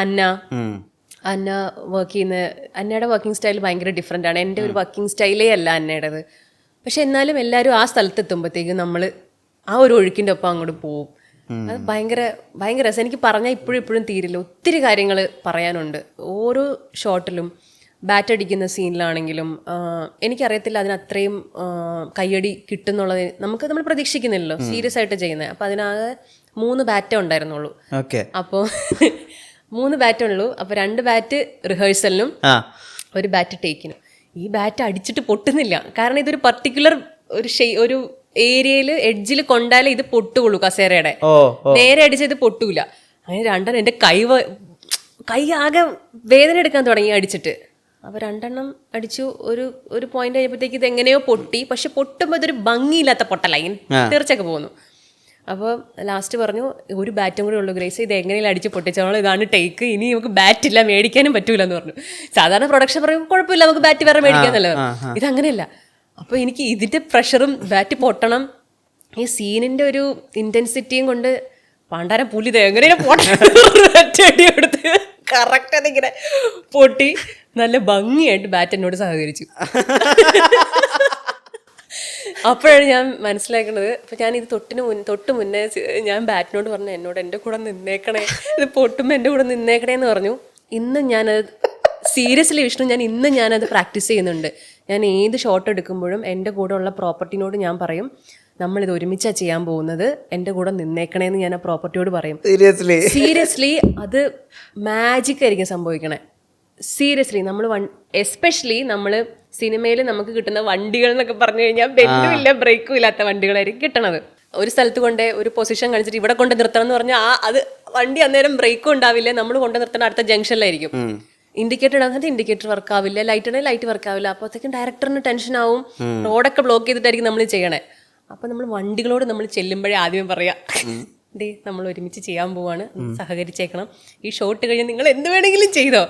അന്ന വർക്ക് ചെയ്യുന്ന അന്നയുടെ വർക്കിംഗ് സ്റ്റൈൽ ഭയങ്കര ഡിഫറെൻ്റ് ആണ്. എൻ്റെ ഒരു വർക്കിംഗ് സ്റ്റൈലേ അല്ല അന്നയുടേത്. പക്ഷെ എന്നാലും എല്ലാവരും ആ സ്ഥലത്തെത്തുമ്പോഴത്തേക്കും നമ്മൾ ആ ഒരു ഒഴുക്കിൻ്റെ ഒപ്പം അങ്ങോട്ട് പോവും. അത് ഭയങ്കര ഭയങ്കര രസം. എനിക്ക് പറഞ്ഞാൽ ഇപ്പോഴും തീരില്ല, ഒത്തിരി കാര്യങ്ങൾ പറയാനുണ്ട്. ഓരോ ഷോട്ടിലും ബാറ്റ് അടിക്കുന്ന സീനിലാണെങ്കിലും എനിക്കറിയത്തില്ല അതിനത്രയും കയ്യടി കിട്ടുന്നുള്ളത് നമ്മൾ പ്രതീക്ഷിക്കുന്നില്ലല്ലോ, സീരിയസ് ആയിട്ട് ചെയ്യുന്നത്. അപ്പം അതിനാകെ 3 ബാറ്റേ ഉണ്ടായിരുന്നുള്ളൂ. അപ്പോൾ 3 ബാറ്റേ ഉള്ളൂ. അപ്പോൾ 2 ബാറ്റ് റിഹേഴ്സലിനും 1 ബാറ്റ് ടേക്കിനും. ഈ ബാറ്റ് അടിച്ചിട്ട് പൊട്ടുന്നില്ല, കാരണം ഇതൊരു പർട്ടിക്കുലർ ഒരു ഏരിയയിൽ എഡ്ജിൽ കൊണ്ടാലേ ഇത് പൊട്ടുള്ളൂ. കസേരയുടെ നേരെ അടിച്ചത് പൊട്ടൂല. അങ്ങനെ 2 എൻ്റെ കൈ ആകെ വേദന എടുക്കാൻ തുടങ്ങി അടിച്ചിട്ട്. അപ്പോൾ 2 അടിച്ചു. ഒരു പോയിന്റ് കഴിഞ്ഞപ്പോഴത്തേക്ക് ഇത് എങ്ങനെയോ പൊട്ടി. പക്ഷെ പൊട്ടുമ്പോൾ ഇതൊരു ഭംഗിയില്ലാത്ത പൊട്ടലായി, തീർച്ചയൊക്കെ പോകുന്നു. അപ്പോൾ ലാസ്റ്റ് പറഞ്ഞു, 1 ബാറ്റും കൂടി ഉള്ളൂ ഗ്രേസ്, ഇത് എങ്ങനെയും അടിച്ച് പൊട്ടിച്ചോളൂ, ഇതാണ് ടേക്ക്, ഇനി നമുക്ക് ബാറ്റില്ല, മേടിക്കാനും പറ്റൂല എന്ന് പറഞ്ഞു. സാധാരണ പ്രൊഡക്ഷൻ പറയുമ്പോൾ കുഴപ്പമില്ല, നമുക്ക് ബാറ്റ് വേറെ മേടിക്കാന്നല്ലോ. ഇതങ്ങനെയല്ല. അപ്പോൾ എനിക്ക് ഇതിൻ്റെ പ്രഷറും ബാറ്റ് പൊട്ടണം, ഈ സീനിൻ്റെ ഒരു ഇൻറ്റൻസിറ്റിയും കൊണ്ട് പണ്ടാരം പുലി എങ്ങനെയാണ് പൊട്ടി എടുത്ത് കറക്റ്റ് അതിങ്ങനെ പൊട്ടി നല്ല ഭംഗിയായിട്ട് ബാറ്റ് എന്നോട് സഹകരിച്ചു. അപ്പോഴാണ് ഞാൻ മനസ്സിലാക്കുന്നത്. അപ്പം ഞാൻ ഇത് തൊട്ട് മുന്നേ ഞാൻ ബാറ്റിനോട് പറഞ്ഞു, എന്നോട് എൻ്റെ കൂടെ നിന്നേക്കണേ, ഇത് പൊട്ടുമ്പോൾ എൻ്റെ കൂടെ നിന്നേക്കണേ എന്ന് പറഞ്ഞു. ഇന്നും ഞാനത് സീരിയസ്ലി വിഷ്ണു, ഇന്നും ഞാനത് പ്രാക്ടീസ് ചെയ്യുന്നുണ്ട്. ഞാൻ ഏത് ഷോട്ട് എടുക്കുമ്പോഴും എൻ്റെ കൂടെ ഉള്ള പ്രോപ്പർട്ടിനോട് ഞാൻ പറയും, നമ്മളിത് ഒരുമിച്ചാണ് ചെയ്യാൻ പോകുന്നത്, എൻ്റെ കൂടെ നിന്നേക്കണേന്ന് ഞാൻ ആ പ്രോപ്പർട്ടിയോട് പറയും. സീരിയസ്ലി അത് മാജിക് ആയിരിക്കും സംഭവിക്കണേ. സീരിയസ്ലി നമ്മൾ എസ്പെഷ്യലി നമ്മൾ സിനിമയിൽ നമുക്ക് കിട്ടുന്ന വണ്ടികൾ എന്നൊക്കെ പറഞ്ഞു കഴിഞ്ഞാൽ ബെല്ലും ഇല്ല ബ്രേക്കും ഇല്ലാത്ത വണ്ടികളായിരിക്കും കിട്ടണത്. ഒരു സ്ഥലത്ത് കൊണ്ട് ഒരു പൊസിഷൻ കാണിച്ചിട്ട് ഇവിടെ കൊണ്ട് നിർത്തണം എന്ന് പറഞ്ഞാൽ അത് വണ്ടി അന്നേരം ബ്രേക്കും ഉണ്ടാവില്ല, നമ്മൾ കൊണ്ട് നിർത്തണ അടുത്ത ജംഗ്ഷനിലായിരിക്കും. ഇൻഡിക്കേറ്റർ ഇടാൻ ഇൻഡിക്കേറ്റർ വർക്ക് ആവില്ല, ലൈറ്റ് ഇടാൻ ലൈറ്റ് വർക്ക് ആവില്ല. അപ്പോഴത്തേക്കും ഡയറക്ടറിന് ടെൻഷൻ ആവും, റോഡൊക്കെ ബ്ലോക്ക് ചെയ്തിട്ടായിരിക്കും നമ്മൾ ചെയ്യണേ. അപ്പം നമ്മൾ വണ്ടികളോട് നമ്മൾ ചെല്ലുമ്പോഴേ ആദ്യമേ പറയാം, ഡേ നമ്മൾ ഒരുമിച്ച് ചെയ്യാൻ പോവാണ്, സഹകരിച്ചേക്കണം, ഈ ഷോട്ട് കഴിഞ്ഞ് നിങ്ങൾ എന്ത് വേണമെങ്കിലും ചെയ്തോ.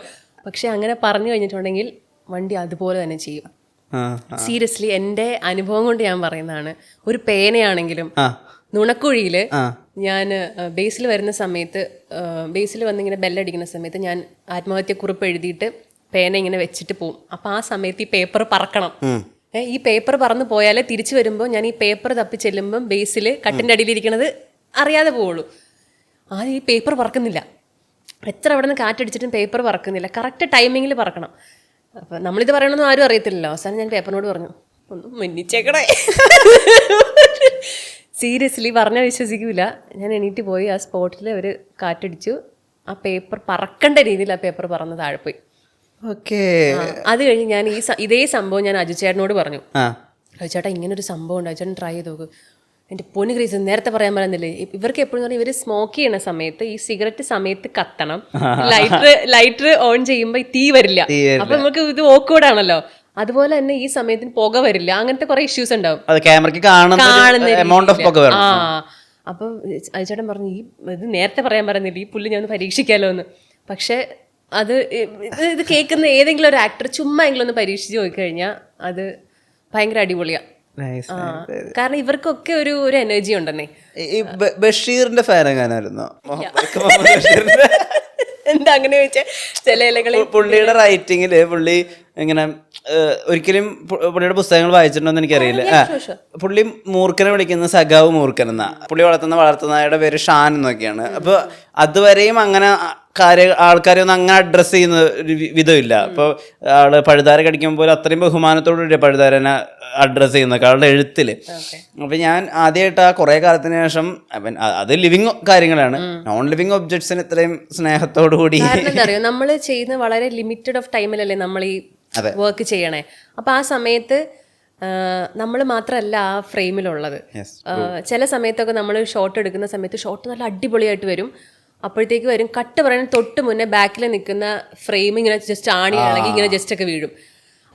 പക്ഷെ അങ്ങനെ പറഞ്ഞു കഴിഞ്ഞിട്ടുണ്ടെങ്കിൽ വണ്ടി അതുപോലെ തന്നെ ചെയ്യും. സീരിയസ്ലി എൻ്റെ അനുഭവം കൊണ്ട് ഞാൻ പറയുന്നതാണ്. ഒരു പേനയാണെങ്കിലും നുണക്കുഴിയിൽ ഞാൻ ബേസിൽ വരുന്ന സമയത്ത്, ബേസിൽ വന്നിങ്ങനെ ബെല്ലടിക്കുന്ന സമയത്ത് ഞാൻ ആത്മഹത്യക്കുറിപ്പ് എഴുതിയിട്ട് പേന ഇങ്ങനെ വെച്ചിട്ട് പോവും. അപ്പം ആ സമയത്ത് ഈ പേപ്പർ പറക്കണം. ഈ പേപ്പർ പറന്ന് പോയാലേ തിരിച്ചു വരുമ്പോൾ ഞാൻ ഈ പേപ്പർ തപ്പി ചെല്ലുമ്പം ബേസിൽ കട്ടിൻ്റെ അടിയിലിരിക്കണത് അറിയാതെ പോവുള്ളൂ. ആദ്യം ഈ പേപ്പർ പറക്കുന്നില്ല, എത്ര അവിടെ നിന്ന് കാറ്റടിച്ചിട്ടും പേപ്പർ പറക്കുന്നില്ല, കറക്റ്റ് ടൈമിങ്ങിൽ പറക്കണം. അപ്പം നമ്മളിത് പറയണമെന്ന് ആരും അറിയത്തില്ലല്ലോ. അവസാനം ഞാൻ പേപ്പറിനോട് പറഞ്ഞു, ഒന്ന് മുന്നിച്ചേക്കണേ. സീരിയസ്ലി പറഞ്ഞാൽ വിശ്വസിക്കൂല. ഞാൻ എണീറ്റ് പോയി ആ സ്പോട്ടിൽ ഒരു കാറ്റടിച്ചു, ആ പേപ്പർ പറക്കേണ്ട രീതിയിൽ ആ പേപ്പർ പറന്ന് താഴെ പോയി. അത് കഴിഞ്ഞ് ഞാൻ ഇതേ സംഭവം ഞാൻ അജുചേട്ടനോട് പറഞ്ഞു. അജുചേട്ടാ ഇങ്ങനൊരു സംഭവം ഉണ്ട്, അജുചേട്ടൻ ട്രൈ ചെയ്ത് നോക്ക്. എൻ്റെ പൊന്നു ഗ്രേസ് നേരത്തെ പറയാൻ പറയുന്നില്ലേ, ഇവർക്ക് എപ്പോഴും പറഞ്ഞാൽ ഇവർ സ്മോക്ക് ചെയ്യണ സമയത്ത് ഈ സിഗരറ്റ് സമയത്ത് കത്തണം, ലൈറ്റർ ഓൺ ചെയ്യുമ്പോൾ തീ വരില്ല. അപ്പൊ നമുക്ക് ഇത് ഓക്വേർഡാണല്ലോ. അതുപോലെ തന്നെ ഈ സമയത്തിന് പുക വരില്ല, അങ്ങനത്തെ കുറെ ഇഷ്യൂസ് ഉണ്ടാവും. അപ്പം അജുചേട്ടൻ പറഞ്ഞു ഇത് നേരത്തെ പറയാൻ പറയുന്നില്ല, ഈ പുല്ല് ഞാൻ ഒന്ന് പരീക്ഷിക്കാമല്ലോ എന്ന്. പക്ഷേ അത് ഇത് കേൾക്കുന്ന ഏതെങ്കിലും ഒരു ആക്ടർ ചുമ്മാ എങ്കിലും ഒന്ന് പരീക്ഷിച്ച് നോക്കിക്കഴിഞ്ഞാൽ അത് ഭയങ്കര അടിപൊളിയാണ്. കാരണം ഇവർക്കൊക്കെ ഒരു എനർജി ഉണ്ടെന്നേ. ഈ ബഷീറിന്റെ ഫാനങ്ങാനായിരുന്നോ? എന്താ അങ്ങനെ ചോദിച്ചാൽ ചില ഇലകളിൽ പുള്ളിയുടെ റൈറ്റിങ്ങില് പുള്ളി ഇങ്ങനെ ഒരിക്കലും പുള്ളിയുടെ പുസ്തകങ്ങൾ വായിച്ചിട്ടുണ്ടോന്ന് എനിക്കറിയില്ല. പുള്ളി മൂർഖനെ വിളിക്കുന്ന സഖാവ് മൂർഖൻ എന്നാ. പുള്ളി വളർത്തുന്നയാളുടെ പേര് ഷാൻ എന്നൊക്കെയാണ്. അപ്പൊ അതുവരെയും അങ്ങനെ ആൾക്കാരെ ഒന്നും അങ്ങനെ അഡ്രസ്സ് ചെയ്യുന്ന ഒരു വിധമില്ല. അപ്പോൾ ആള് പഴുതാര കടിക്കുമ്പോൾ അത്രയും ബഹുമാനത്തോടുകൂടി പഴുതാരനെ അഡ്രസ്സ് ചെയ്യുന്നൊക്കെ ആളുടെ എഴുത്തില്. അപ്പൊ ഞാൻ ആദ്യമായിട്ട് ആ കുറെ കാലത്തിന് ശേഷം അത് ലിവിങ് കാര്യങ്ങളാണ്, നോൺ ലിവിങ് ഒബ്ജക്ട്സിന് ഇത്രയും സ്നേഹത്തോടു കൂടി. എന്താ അറിയോ, നമ്മൾ ചെയ്യുന്ന വളരെ ലിമിറ്റഡ് ഓഫ് ടൈമിലല്ലേ നമ്മൾ ഈ വർക്ക് ചെയ്യണേ. അപ്പൊ ആ സമയത്ത് നമ്മൾ മാത്രമല്ല ആ ഫ്രെയിമിലുള്ളത്. ചില സമയത്തൊക്കെ നമ്മൾ ഷോട്ട് എടുക്കുന്ന സമയത്ത് ഷോട്ട് നല്ല അടിപൊളിയായിട്ട് വരും. അപ്പോഴത്തേക്ക് വരും കട്ട് പറയാൻ തൊട്ട് മുന്നേ ബാക്കിൽ നിൽക്കുന്ന ഫ്രെയിം ഇങ്ങനെ ജസ്റ്റ് ആണിയാണെങ്കിൽ ഇങ്ങനെ ജസ്റ്റ് ഒക്കെ വീഴും.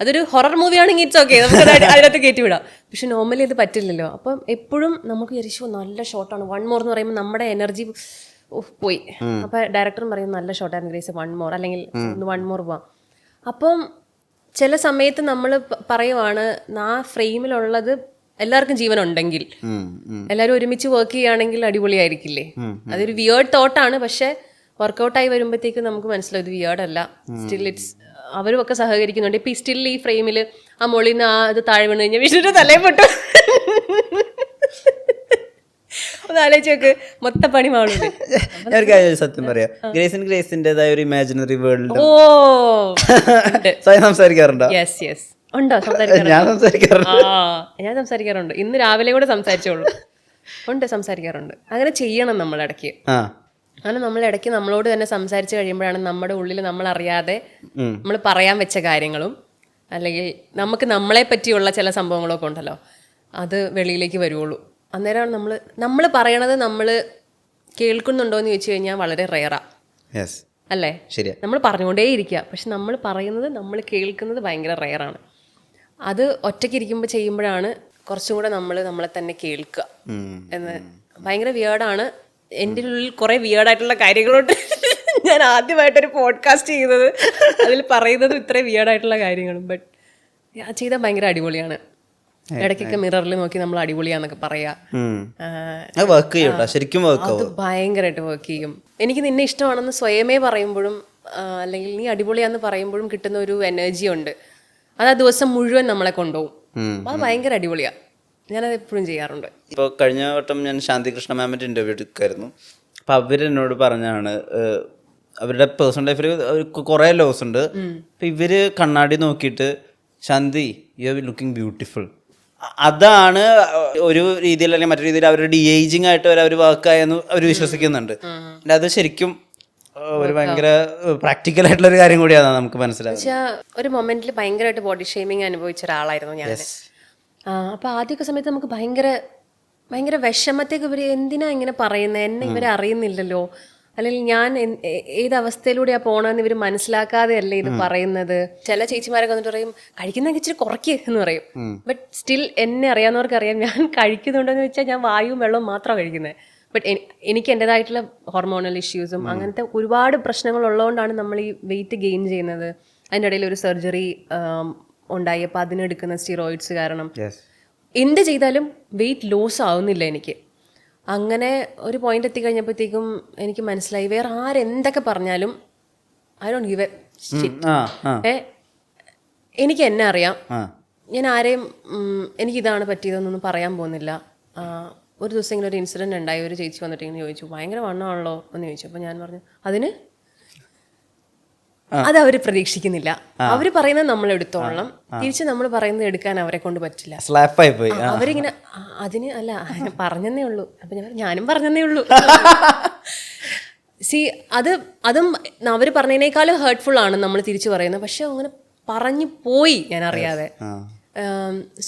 അതൊരു ഹൊറർ മൂവി ആണെങ്കിൽ ഇറ്റ്സ് ഓക്കെ, നമുക്ക് അതിനകത്ത് കയറ്റി വിടാം. പക്ഷെ നോർമലി അത് പറ്റില്ലല്ലോ. അപ്പം എപ്പോഴും നമുക്ക് വിചാരിച്ചു നല്ല ഷോട്ടാണ്, 1 more എന്ന് പറയുമ്പോൾ നമ്മുടെ എനർജി പോയി. അപ്പം ഡയറക്ടറും പറയും നല്ല ഷോട്ടായിരുന്നു ഗ്രേസ്, 1 more അല്ലെങ്കിൽ 1 more പോവാം. അപ്പം ചില സമയത്ത് നമ്മൾ പറയുവാണ് ആ ഫ്രെയിമിലുള്ളത് എല്ലാവർക്കും ജീവനുണ്ടെങ്കിൽ എല്ലാവരും ഒരുമിച്ച് വർക്ക് ചെയ്യുകയാണെങ്കിൽ അടിപൊളിയായിരിക്കില്ലേ. അതൊരു വിയേർഡ് തോട്ടാണ്, പക്ഷെ വർക്കൗട്ടായി വരുമ്പോഴത്തേക്കും നമുക്ക് മനസ്സിലാവും ഇത് വിയേർഡ് അല്ല. സ്റ്റിൽ ഇറ്റ്സ് അവരും ഒക്കെ സഹകരിക്കുന്നുണ്ട്. ഇപ്പം സ്റ്റിൽ ഈ ഫ്രെയിമിൽ ആ മുകളിൽ നിന്ന് ഇത് താഴെ വീണ് കഴിഞ്ഞാൽ വിഷ്ണുവിന്റെ തലയിൽ പൊട്ടു. ഒന്ന് ആലോചിച്ച് നോക്ക്, മൊത്തം പണി മാളുണ്ട്. സത്യം പറയാം, ഗ്രേസിന്റേതായ ഒരു ഇമാജിനറി വേൾഡ് സംസാരിക്കാറുണ്ടോ? യെസ് യെസ് ഉണ്ടോ? ഞാൻ സംസാരിക്കാറുണ്ട്. ഇന്ന് രാവിലെ കൂടെ സംസാരിച്ചോളൂ. ഉണ്ട്, സംസാരിക്കാറുണ്ട്. അങ്ങനെ ചെയ്യണം നമ്മൾ ഇടയ്ക്ക്. അങ്ങനെ നമ്മൾ ഇടയ്ക്ക് നമ്മളോട് തന്നെ സംസാരിച്ച് കഴിയുമ്പോഴാണ് നമ്മുടെ ഉള്ളിൽ നമ്മൾ അറിയാതെ നമ്മൾ പറയാൻ വെച്ച കാര്യങ്ങളും അല്ലെങ്കിൽ നമുക്ക് നമ്മളെ പറ്റിയുള്ള ചില സംഭവങ്ങളൊക്കെ ഉണ്ടല്ലോ അത് വെളിയിലേക്ക് വരുള്ളൂ. അന്നേരമാണ് നമ്മൾ പറയണത് നമ്മൾ കേൾക്കുന്നുണ്ടോ എന്ന് ചോദിച്ചു കഴിഞ്ഞാൽ വളരെ റെയറാ അല്ലേ. നമ്മൾ പറഞ്ഞുകൊണ്ടേ ഇരിക്കുക, പക്ഷെ നമ്മൾ പറയുന്നത് നമ്മൾ കേൾക്കുന്നത് ഭയങ്കര റെയറാണ്. അത് ഒറ്റയ്ക്ക് ഇരിക്കുമ്പോൾ ചെയ്യുമ്പോഴാണ് കുറച്ചും കൂടെ നമ്മളെ തന്നെ കേൾക്കുക എന്ന്. ഭയങ്കര വിയേർഡാണ്. എൻ്റെ ഉള്ളിൽ കുറേ വിയേർഡായിട്ടുള്ള കാര്യങ്ങളുണ്ട്. ഞാൻ ആദ്യമായിട്ടൊരു പോഡ്കാസ്റ്റ് ചെയ്യുന്നത്, അതിൽ പറയുന്നതും ഇത്രയും വിയേർഡായിട്ടുള്ള കാര്യങ്ങളും. ബട്ട് ചെയ്താൽ ഭയങ്കര അടിപൊളിയാണ്. ഇടയ്ക്കൊക്കെ മിററിൽ നോക്കി നമ്മൾ അടിപൊളിയാന്നൊക്കെ പറയാ. അത് ഭയങ്കരമായിട്ട് വർക്ക് ചെയ്യും. എനിക്ക് നിന്നെ ഇഷ്ടമാണെന്ന് സ്വയമേ പറയുമ്പോഴും അല്ലെങ്കിൽ നീ അടിപൊളിയാന്ന് പറയുമ്പോഴും കിട്ടുന്ന ഒരു എനർജി ഉണ്ട്. അത് ആ ദിവസം മുഴുവൻ നമ്മളെ കൊണ്ടുപോകും. അത് ഭയങ്കര അടിപൊളിയാ. ഞാനത് എപ്പോഴും ചെയ്യാറുണ്ട്. ഇപ്പോൾ കഴിഞ്ഞ വട്ടം ഞാൻ ശാന്തികൃഷ്ണ മാമിൻ്റെ ഇൻ്റർവ്യൂ എടുക്കായിരുന്നു. അപ്പോൾ അവരെന്നോട് പറഞ്ഞാണ് അവരുടെ പേഴ്സണൽ ലൈഫിൽ കുറേ ലോസ് ഉണ്ട്. അപ്പം ഇവർ കണ്ണാടി നോക്കിയിട്ട് ശാന്തി യു ആർ ലുക്കിംഗ് ബ്യൂട്ടിഫുൾ, അതാണ് ഒരു രീതിയിൽ അല്ലെങ്കിൽ മറ്റൊരു രീതിയിൽ അവരുടെ ഡി-ഏജിങ് ആയിട്ട് അവർ വർക്കായെന്ന് അവർ വിശ്വസിക്കുന്നുണ്ട്. അത് ശരിക്കും ഒരു ഭയങ്കര പ്രാക്ടിക്കൽ ആയിട്ടുള്ള ഒരു കാര്യം കൂടിയാണ് നമുക്ക് മനസ്സിലാവുന്നത്. ഒരു മൊമെന്റിൽ ഭയങ്കരമായിട്ട് ബോഡി ഷെയ്മിങ് അനുഭവിച്ച ഒരാളായിരുന്നു ഞാൻ. അപ്പോൾ ആദ്യമൊക്കെ സമയത്ത് നമുക്ക് ഭയങ്കര വിഷമത്തേക്ക് ഇവർ എന്തിനാ ഇങ്ങനെ പറയുന്നത്, എന്നെ ഇവരെ അറിയുന്നില്ലല്ലോ, അല്ലെങ്കിൽ ഞാൻ ഏത് അവസ്ഥയിലൂടെയാ പോണെന്ന് ഇവർ മനസ്സിലാക്കാതെയല്ലേ ഇത് പറയുന്നത്. ചില ചേച്ചിമാരൊക്കെ വന്നിട്ട് പറയും കഴിക്കുന്ന ഇച്ചിരി കുറയ്ക്കുക എന്ന് പറയും. ബട്ട് സ്റ്റിൽ എന്നെ അറിയാവുന്നവർക്ക് അറിയാം ഞാൻ കഴിക്കുന്നുണ്ടെന്ന് വെച്ചാൽ ഞാൻ വായുവും വെള്ളവും മാത്രമാണ് കഴിക്കുന്നത്. ബട്ട് എനിക്ക് എൻ്റെതായിട്ടുള്ള ഹോർമോണൽ ഇഷ്യൂസും അങ്ങനത്തെ ഒരുപാട് പ്രശ്നങ്ങൾ ഉള്ളതുകൊണ്ടാണ് നമ്മൾ ഈ വെയിറ്റ് ഗെയിൻ ചെയ്യുന്നത്. അതിൻ്റെ ഇടയിൽ ഒരു സർജറി ഉണ്ടായി. അപ്പോൾ അതിനെടുക്കുന്ന സ്റ്റിറോയിഡ്സ് കാരണം എന്ത് ചെയ്താലും വെയിറ്റ് ലോസ് ആവുന്നില്ല എനിക്ക്. അങ്ങനെ ഒരു പോയിന്റ് എത്തിക്കഴിഞ്ഞപ്പോഴത്തേക്കും എനിക്ക് മനസ്സിലായി വേറെ ആരെന്തൊക്കെ പറഞ്ഞാലും I don't give A shit. എനിക്ക് എന്നെ അറിയാം. ഞാൻ ആരെയും എനിക്കിതാണ് പറ്റിയതെന്നൊന്നും പറയാൻ പോകുന്നില്ല. ഒരു ദിവസം ഇങ്ങനെ ഒരു ഇൻസിഡൻറ്റ് ഉണ്ടായി. ഒരു ചേച്ചി വന്നിട്ട് ഇങ്ങനെ ചോദിച്ചു ഭയങ്കര വണ്ണമാണല്ലോ എന്ന് ചോദിച്ചു. അപ്പോൾ ഞാൻ പറഞ്ഞു അതിന് അത് അവർ പ്രതീക്ഷിക്കുന്നില്ല. അവർ പറയുന്നത് നമ്മൾ എടുത്തോളണം, തിരിച്ച് നമ്മൾ പറയുന്നത് എടുക്കാൻ അവരെ കൊണ്ട് പറ്റില്ല. അവരിങ്ങനെ അതിന് അല്ല പറഞ്ഞതേ ഉള്ളൂ. അപ്പൊ ഞാനും പറഞ്ഞതേ ഉള്ളൂ. അതും അവർ പറഞ്ഞതിനേക്കാളും ഹേർട്ട്ഫുൾ ആണ് നമ്മൾ തിരിച്ചു പറയുന്നത്. പക്ഷെ അങ്ങനെ പറഞ്ഞു പോയി ഞാൻ അറിയാതെ.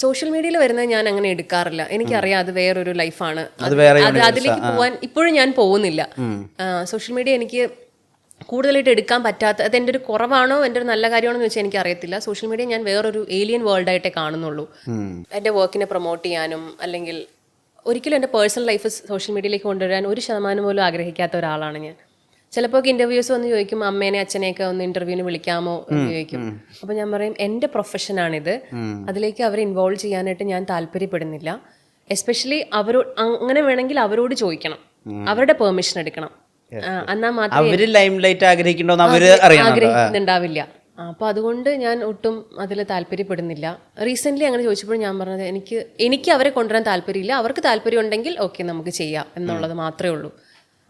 സോഷ്യൽ മീഡിയയിൽ വരുന്നത് ഞാൻ അങ്ങനെ എടുക്കാറില്ല. എനിക്കറിയാം അത് വേറൊരു ലൈഫാണ്. അതിലേക്ക് പോവാൻ ഇപ്പോഴും ഞാൻ പോകുന്നില്ല. സോഷ്യൽ മീഡിയ എനിക്ക് കൂടുതലായിട്ട് എടുക്കാൻ പറ്റാത്ത, അത് എൻ്റെ ഒരു കുറവാണോ എൻ്റെ ഒരു നല്ല കാര്യമാണോ എന്ന് വെച്ചാൽ എനിക്ക് അറിയത്തില്ല. സോഷ്യൽ മീഡിയ ഞാൻ വേറൊരു ഏലിയൻ വേൾഡായിട്ടേ കാണുന്നുള്ളൂ. എൻ്റെ വർക്കിനെ പ്രൊമോട്ട് ചെയ്യാനും അല്ലെങ്കിൽ ഒരിക്കലും എൻ്റെ പേഴ്സണൽ ലൈഫ് സോഷ്യൽ മീഡിയയിലേക്ക് കൊണ്ടുവരാൻ 1% പോലും ആഗ്രഹിക്കാത്ത ഒരാളാണ് ഞാൻ. ചിലപ്പോൾ ഇൻ്റർവ്യൂസ് വന്ന് ചോദിക്കും, അമ്മേനെ അച്ഛനെയൊക്കെ ഒന്ന് ഇൻ്റർവ്യൂവിന് വിളിക്കാമോ എന്ന് ചോദിക്കും. അപ്പോൾ ഞാൻ പറയും എൻ്റെ പ്രൊഫഷനാണിത്, അതിലേക്ക് അവരെ ഇൻവോൾവ് ചെയ്യാനായിട്ട് ഞാൻ താല്പര്യപ്പെടുന്നില്ല. എസ്പെഷ്യലി അങ്ങനെ വേണമെങ്കിൽ അവരോട് ചോദിക്കണം, അവരുടെ പെർമിഷൻ എടുക്കണം. എന്നാൽ മാത്രമേ അവര് ലൈം ലൈറ്റ് ആഗ്രഹിക്കണ്ടോന്ന് അവര് ആഗ്രഹിക്കുന്നുണ്ടാവില്ല. അപ്പോൾ അതുകൊണ്ട് ഞാൻ ഒട്ടും അതിൽ താല്പര്യപ്പെടുന്നില്ല. റീസെൻ്റ്ലി അങ്ങനെ ചോദിച്ചപ്പോൾ ഞാൻ പറഞ്ഞത് എനിക്ക് അവരെ കൊണ്ടുവരാൻ താല്പര്യമില്ല, അവർക്ക് താല്പര്യം ഉണ്ടെങ്കിൽ ഓക്കെ നമുക്ക് ചെയ്യാം എന്നുള്ളത് മാത്രമേ ഉള്ളൂ.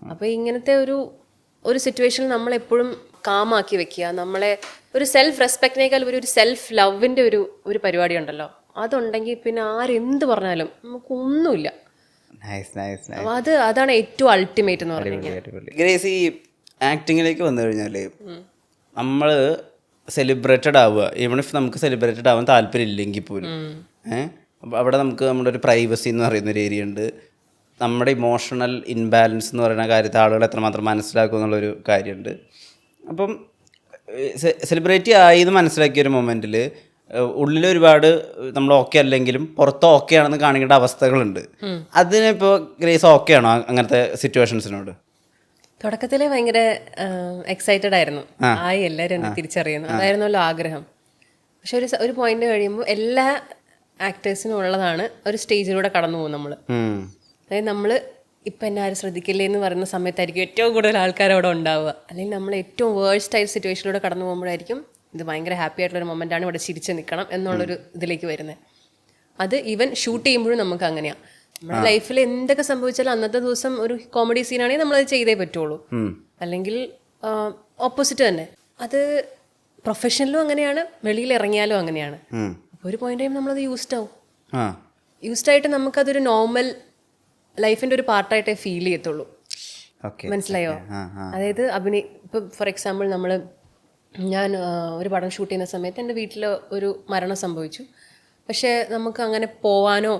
അപ്പോൾ ഇങ്ങനത്തെ ഒരു സിറ്റുവേഷനിൽ നമ്മളെപ്പോഴും കാമാക്കി വെക്കുക. നമ്മളെ ഒരു സെൽഫ് റെസ്പെക്റ്റിനേക്കാൾ ഒരു സെൽഫ് ലവിൻ്റെ ഒരു പരിപാടി ഉണ്ടല്ലോ, അതുണ്ടെങ്കിൽ പിന്നെ ആരെന്ത് പറഞ്ഞാലും നമുക്കൊന്നുമില്ല. അതാണ് ഏറ്റവും അൾട്ടിമേറ്റ് എന്ന് പറയുന്നത്. ഗ്രേസ്, ഈ ആക്ടിങ്ങിലേക്ക് വന്നു കഴിഞ്ഞാല് നമ്മള് സെലിബ്രേറ്റഡ് ആവുക, ഈവൺ ഇഫ് നമുക്ക് സെലിബ്രേറ്റഡ് ആവാൻ താല്പര്യം ഇല്ലെങ്കിൽ പോലും അവിടെ നമുക്ക് നമ്മുടെ ഒരു പ്രൈവസി എന്ന് പറയുന്ന ഒരു ഏരിയ ഉണ്ട്. നമ്മുടെ ഇമോഷണൽ ഇൻബാലൻസ് എന്ന് പറയുന്ന കാര്യത്തെ ആളുകൾ എത്രമാത്രം മനസ്സിലാക്കും എന്നുള്ളൊരു കാര്യമുണ്ട്. അപ്പം സെലിബ്രിറ്റി ആയി എന്ന് മനസ്സിലാക്കിയ ഒരു മൊമെൻറ്റിൽ ഉള്ളിലൊരുപാട് നമ്മൾ ഓക്കെ അല്ലെങ്കിലും പുറത്ത് ഓക്കെ ആണെന്ന് കാണിക്കേണ്ട അവസ്ഥകളുണ്ട്. അതിനിപ്പോൾ ഗ്രേസ് ഓക്കെ ആണോ അങ്ങനത്തെ സിറ്റുവേഷൻസിനോട്? തുടക്കത്തിലെ ഭയങ്കര എക്സൈറ്റഡ് ആയിരുന്നു, എല്ലാവരും എന്നെ തിരിച്ചറിയുന്നു, അതായിരുന്നല്ലോ ആഗ്രഹം. പക്ഷെ ഒരു പോയിന്റ് കഴിയുമ്പോൾ എല്ലാ ആക്ടേഴ്സിനും ഉള്ളതാണ് ഒരു സ്റ്റേജിലൂടെ കടന്നു പോകും നമ്മൾ. അതായത് നമ്മൾ ഇപ്പം എന്നെ ആരും ശ്രദ്ധിക്കില്ലേ എന്ന് പറയുന്ന സമയത്തായിരിക്കും ഏറ്റവും കൂടുതൽ ആൾക്കാർ അവിടെ ഉണ്ടാവുക. അല്ലെങ്കിൽ നമ്മൾ ഏറ്റവും വേഴ്സ്റ്റ് ആയ സിറ്റുവേഷനിലൂടെ കടന്നു പോകുമ്പോഴായിരിക്കും ഇത് ഭയങ്കര ഹാപ്പി ആയിട്ടുള്ളൊരു മൊമെൻ്റാണ്, ഇവിടെ ചിരിച്ച് നിൽക്കണം എന്നുള്ളൊരു ഇതിലേക്ക് വരുന്നത്. അത് ഈവൻ ഷൂട്ട് ചെയ്യുമ്പോഴും നമുക്ക് അങ്ങനെയാണ്. നമ്മുടെ ലൈഫിൽ എന്തൊക്കെ സംഭവിച്ചാലും അന്നത്തെ ദിവസം ഒരു കോമഡി സീനാണെങ്കിൽ നമ്മളത് ചെയ്തേ പറ്റുള്ളൂ, അല്ലെങ്കിൽ ഓപ്പോസിറ്റ് തന്നെ. അത് പ്രൊഫഷനിലും അങ്ങനെയാണ്, വെളിയിൽ ഇറങ്ങിയാലും അങ്ങനെയാണ്. അപ്പോൾ ഒരു പോയിന്റ് കഴിയുമ്പോൾ നമ്മളത് യൂസ്ഡ് ആയിട്ട് നമുക്കതൊരു നോർമൽ ലൈഫിൻ്റെ ഒരു പാർട്ടായിട്ടേ ഫീൽ ചെയ്യത്തുള്ളൂ. മനസ്സിലായോ? അതായത് ഇപ്പം ഫോർ എക്സാമ്പിൾ ഞാൻ ഒരു പടം ഷൂട്ട് ചെയ്യുന്ന സമയത്ത് എൻ്റെ വീട്ടിൽ ഒരു മരണം സംഭവിച്ചു. പക്ഷേ നമുക്ക് അങ്ങനെ പോവാനോ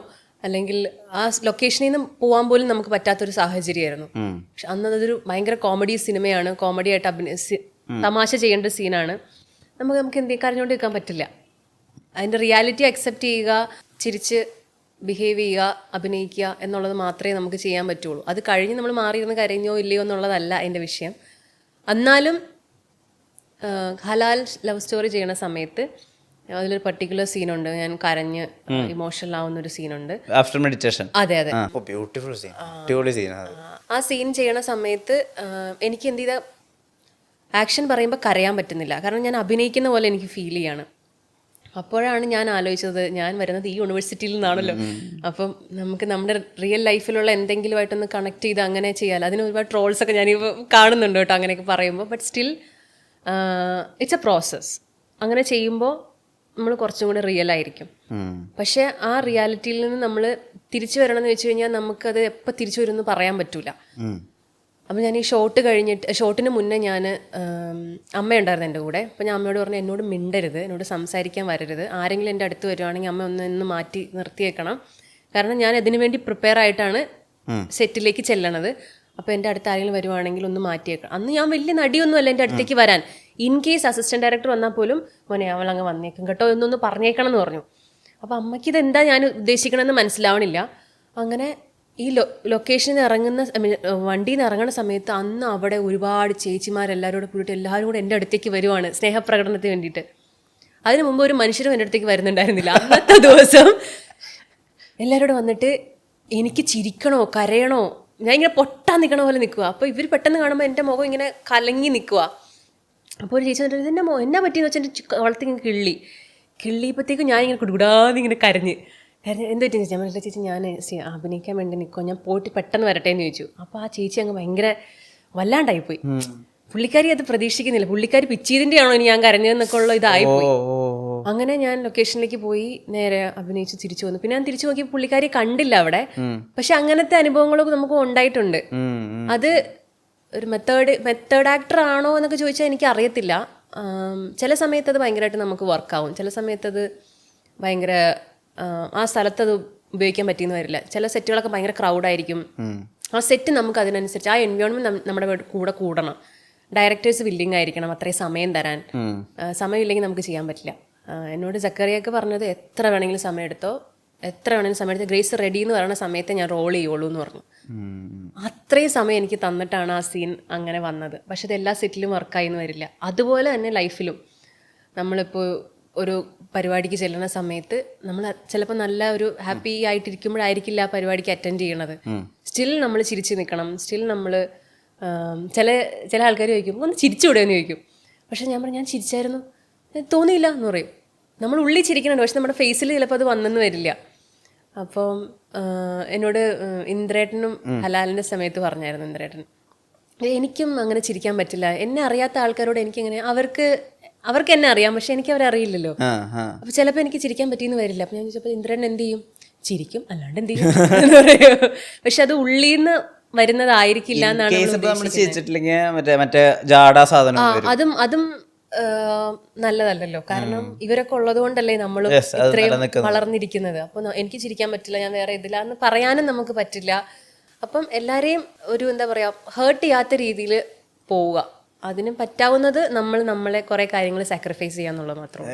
അല്ലെങ്കിൽ ആ ലൊക്കേഷനിൽ നിന്ന് പോകാൻ പോലും നമുക്ക് പറ്റാത്തൊരു സാഹചര്യമായിരുന്നു. പക്ഷെ അതൊരു ഭയങ്കര കോമഡി സിനിമയാണ്, കോമഡി ആയിട്ട് തമാശ ചെയ്യേണ്ട സീനാണ്. നമുക്ക് എന്തെങ്കിലും കരഞ്ഞുകൊണ്ട് നിൽക്കാൻ പറ്റില്ല. അതിൻ്റെ റിയാലിറ്റി അക്സെപ്റ്റ് ചെയ്യുക, ചിരിച്ച് ബിഹേവ് ചെയ്യുക, അഭിനയിക്കുക എന്നുള്ളത് മാത്രമേ നമുക്ക് ചെയ്യാൻ പറ്റുള്ളൂ. അത് കഴിഞ്ഞ് നമ്മൾ മാറിയിരുന്ന് കരഞ്ഞോ ഇല്ലയോ എന്നുള്ളതല്ല എൻ്റെ വിഷയം. എന്നാലും ഹലാൽ ലവ് സ്റ്റോറി ചെയ്യണ സമയത്ത് അതിലൊരു പർട്ടിക്കുലർ സീനുണ്ട്, ഞാൻ കരഞ്ഞ് ഇമോഷണൽ ആവുന്ന ഒരു സീനുണ്ട്. After meditation. അതെ. ബ്യൂട്ടിഫുൾ സീൻ, അടിപൊളി സീൻ. ആ സീൻ ചെയ്യണ സമയത്ത് എനിക്ക് എന്ത് ചെയ്താൽ ആക്ഷൻ പറയുമ്പോൾ കരയാൻ പറ്റുന്നില്ല, കാരണം ഞാൻ അഭിനയിക്കുന്ന പോലെ എനിക്ക് ഫീൽ ചെയ്യാണ്. അപ്പോഴാണ് ഞാൻ ആലോചിച്ചത്, ഞാൻ വരുന്നത് ഈ യൂണിവേഴ്സിറ്റിയിൽ നിന്നാണല്ലോ, അപ്പം നമുക്ക് നമ്മുടെ റിയൽ ലൈഫിലുള്ള എന്തെങ്കിലുമായിട്ടൊന്ന് കണക്ട് ചെയ്ത് അങ്ങനെ ചെയ്യാമല്ലോ. അതിന് ഒരുപാട് ട്രോൾസൊക്കെ ഞാനിപ്പോൾ കാണുന്നുണ്ട് കേട്ടോ അങ്ങനെയൊക്കെ പറയുമ്പോൾ. But still it's A process. അങ്ങനെ ചെയ്യുമ്പോൾ നമ്മൾ കുറച്ചും കൂടെ റിയൽ ആയിരിക്കും. പക്ഷേ ആ റിയാലിറ്റിയിൽ നിന്ന് നമ്മൾ തിരിച്ചു വരണമെന്ന് വെച്ച് കഴിഞ്ഞാൽ നമുക്കത് എപ്പോൾ തിരിച്ചു വരുമെന്ന് പറയാൻ പറ്റൂല. അപ്പോൾ ഞാൻ ഈ ഷോട്ടിന് മുന്നേ ഞാൻ അമ്മയുണ്ടായിരുന്നു എൻ്റെ കൂടെ. അപ്പോൾ ഞാൻ അമ്മയോട് പറഞ്ഞു, എന്നോട് മിണ്ടരുത്, എന്നോട് സംസാരിക്കാൻ വരരുത്, ആരെങ്കിലും എൻ്റെ അടുത്ത് വരുവാണെങ്കിൽ അമ്മ ഒന്ന് മാറ്റി നിർത്തിയേക്കണം, കാരണം ഞാൻ അതിനു വേണ്ടി പ്രിപ്പയർ ആയിട്ടാണ് സെറ്റിലേക്ക് ചെല്ലണത്. അപ്പോൾ എൻ്റെ അടുത്ത് ആരെങ്കിലും വരുവാണെങ്കിൽ ഒന്ന് മാറ്റിയേക്കണം. അന്ന് ഞാൻ വലിയ നടിയൊന്നുമല്ല എൻ്റെ അടുത്തേക്ക് വരാൻ. ഇൻ കേസ് അസിസ്റ്റന്റ് ഡയറക്ടർ വന്നാൽ പോലും മോനെ അവളങ്ങ് വന്നേക്കും കേട്ടോ എന്നൊന്ന് പറഞ്ഞേക്കണം എന്ന് പറഞ്ഞു. അപ്പോൾ അമ്മയ്ക്ക് ഇതെന്താ ഞാൻ ഉദ്ദേശിക്കണമെന്ന് മനസ്സിലാവണില്ല. അങ്ങനെ ഈ ലൊക്കേഷനിൽ ഇറങ്ങുന്ന വണ്ടിയിൽ നിന്ന് ഇറങ്ങുന്ന സമയത്ത് അന്ന് അവിടെ ഒരുപാട് ചേച്ചിമാരെല്ലാവരും കൂടിയിട്ട് എല്ലാവരും കൂടെ എൻ്റെ അടുത്തേക്ക് വരുവാണ് സ്നേഹപ്രകടനത്തിന് വേണ്ടിയിട്ട്. അതിന് മുമ്പ് ഒരു മനുഷ്യരും എൻ്റെ അടുത്തേക്ക് വരുന്നുണ്ടായിരുന്നില്ല. അന്നത്തെ ദിവസം എല്ലാവരോടും വന്നിട്ട് എനിക്ക് ചിരിക്കണോ കരയണോ, ഞാൻ ഇങ്ങനെ പൊട്ടാൻ നിൽക്കണ പോലെ നിൽക്കുക. അപ്പോൾ ഇവർ പെട്ടെന്ന് കാണുമ്പോൾ എൻ്റെ മുഖം ഇങ്ങനെ കലങ്ങി നിൽക്കുക. അപ്പോൾ ഒരു ചേച്ചി വന്നിട്ട് ഇതിൻ്റെ എന്നാ പറ്റിയെന്ന് വെച്ചാൽ എൻ്റെ വളർത്തിങ്ങനെ കിള്ളിയപ്പോഴത്തേക്കും ഞാനിങ്ങനെ കുടുകൂടാന്നിങ്ങനെ കരഞ്ഞ് എന്ത് പറ്റിയെന്ന് ചോദിച്ചാൽ മനസ്സിലെ ചേച്ചി ഞാൻ അഭിനയിക്കാൻ വേണ്ടി നിൽക്കുക, ഞാൻ പോയിട്ട് പെട്ടെന്ന് വരട്ടെ എന്ന് ചോദിച്ചു. അപ്പോൾ ആ ചേച്ചി അങ്ങ് ഭയങ്കര വല്ലാണ്ടായിപ്പോയി. പുള്ളിക്കാരി അത് പ്രതീക്ഷിക്കുന്നില്ല, പുള്ളിക്കാരി പിച്ചിയതിൻ്റെ ആണോ ഇനി ഞാൻ കരഞ്ഞതെന്നൊക്കെ ഉള്ള ഇതായിപ്പോയി. അങ്ങനെ ഞാൻ ലൊക്കേഷനിലേക്ക് പോയി നേരെ അഭിനയിച്ച് തിരിച്ചു വന്നു. പിന്നെ ഞാൻ തിരിച്ചു നോക്കി പുള്ളിക്കാരി കണ്ടില്ല അവിടെ. പക്ഷെ അങ്ങനത്തെ അനുഭവങ്ങളൊക്കെ നമുക്ക് ഉണ്ടായിട്ടുണ്ട്. അത് ഒരു മെത്തേഡ് ആക്ടർ ആണോ എന്നൊക്കെ ചോദിച്ചാൽ എനിക്ക് അറിയത്തില്ല. ചില സമയത്ത് അത് ഭയങ്കരമായിട്ട് നമുക്ക് വർക്കാവും, ചില സമയത്ത് അത് ഭയങ്കര ആ സ്ഥലത്ത് അത് ഉപയോഗിക്കാൻ പറ്റിയെന്ന് വരില്ല. ചില സെറ്റുകളൊക്കെ ഭയങ്കര ക്രൗഡായിരിക്കും. ആ സെറ്റ് നമുക്ക് അതിനനുസരിച്ച് ആ എൻവയോൺമെന്റ് നമ്മുടെ കൂടെ കൂടണം. ഡയറക്ടേഴ്സ് വില്ലിങ് ആയിരിക്കണം അത്രയും സമയം തരാൻ. സമയമില്ലെങ്കിൽ നമുക്ക് ചെയ്യാൻ പറ്റില്ല. എന്നോട് സക്കറിയൊക്കെ പറഞ്ഞത് എത്ര വേണമെങ്കിലും സമയം എടുത്തോ, എത്ര വേണമെങ്കിലും സമയത്ത് ഗ്രേസ് റെഡി എന്ന് പറയുന്ന സമയത്ത് ഞാൻ റോൾ ചെയ്യുള്ളൂ എന്ന് പറഞ്ഞു. അത്രയും സമയം എനിക്ക് തന്നിട്ടാണ് ആ സീൻ അങ്ങനെ വന്നത്. പക്ഷെ അത് എല്ലാ സെറ്റിലും വർക്കായി എന്ന് വരില്ല. അതുപോലെ തന്നെ ലൈഫിലും നമ്മളിപ്പോൾ ഒരു പരിപാടിക്ക് ചെല്ലുന്ന സമയത്ത് നമ്മൾ ചിലപ്പോൾ നല്ല ഒരു ഹാപ്പി ആയിട്ടിരിക്കുമ്പോഴായിരിക്കില്ല ആ പരിപാടിക്ക് അറ്റൻഡ് ചെയ്യണത്. സ്റ്റിൽ നമ്മൾ ചിരിച്ച് നിൽക്കണം. സ്റ്റിൽ നമ്മൾ ചില ആൾക്കാർ ചോദിക്കും ഒന്ന് ചിരിച്ചുകൂടെ എന്ന് ചോദിക്കും. പക്ഷെ ഞാൻ പറഞ്ഞു ഞാൻ ചിരിച്ചായിരുന്നു, തോന്നിയില്ല എന്ന് പറയും. നമ്മൾ ഉള്ളിൽ ചിരിക്കുന്നുണ്ട്, പക്ഷെ നമ്മുടെ ഫേസിൽ ചിലപ്പോൾ അത് വന്നെന്ന് വരില്ല. അപ്പം എന്നോട് ഇന്ദ്രേട്ടനും ഹലാലിൻ്റെ സമയത്ത് പറഞ്ഞായിരുന്നു ഇന്ദ്രേട്ടൻ, എനിക്കും അങ്ങനെ ചിരിക്കാൻ പറ്റില്ല. എന്നെ അറിയാത്ത ആൾക്കാരോട് എനിക്കിങ്ങനെ അവർക്ക് എന്നെ അറിയാം, പക്ഷെ എനിക്ക് അവരെ അറിയില്ലല്ലോ. അപ്പൊ ചിലപ്പോൾ എനിക്ക് ചിരിക്കാൻ പറ്റിയെന്ന് വരില്ല. അപ്പൊ ഞാൻ ചോദിച്ചപ്പോൾ ഇന്ദ്രൻ എന്ത് ചെയ്യും? ചിരിക്കും, അല്ലാണ്ട് എന്ത് ചെയ്യും എന്ന് പറയും. പക്ഷെ അത് ഉള്ളിന്ന് വരുന്നതായിരിക്കില്ല എന്നാണ് അതും നല്ലതല്ലല്ലോ. കാരണം ഇവരൊക്കെ ഉള്ളത് കൊണ്ടല്ലേ നമ്മളും ഇത്രയും വളർന്നിരിക്കുന്നത്. അപ്പൊ എനിക്ക് ചിരിക്കാൻ പറ്റില്ല, ഞാൻ വേറെ ഇതില്ല എന്ന് പറയാനും നമുക്ക് പറ്റില്ല. അപ്പം എല്ലാരെയും ഒരു എന്താ പറയാ ഹേർട്ട് ചെയ്യാത്ത രീതിയിൽ പോവുക. അതിന് പറ്റാവുന്നത് നമ്മളെ കുറെ കാര്യങ്ങൾ സാക്രിഫൈസ് ചെയ്യാന്നുള്ളത് മാത്രം.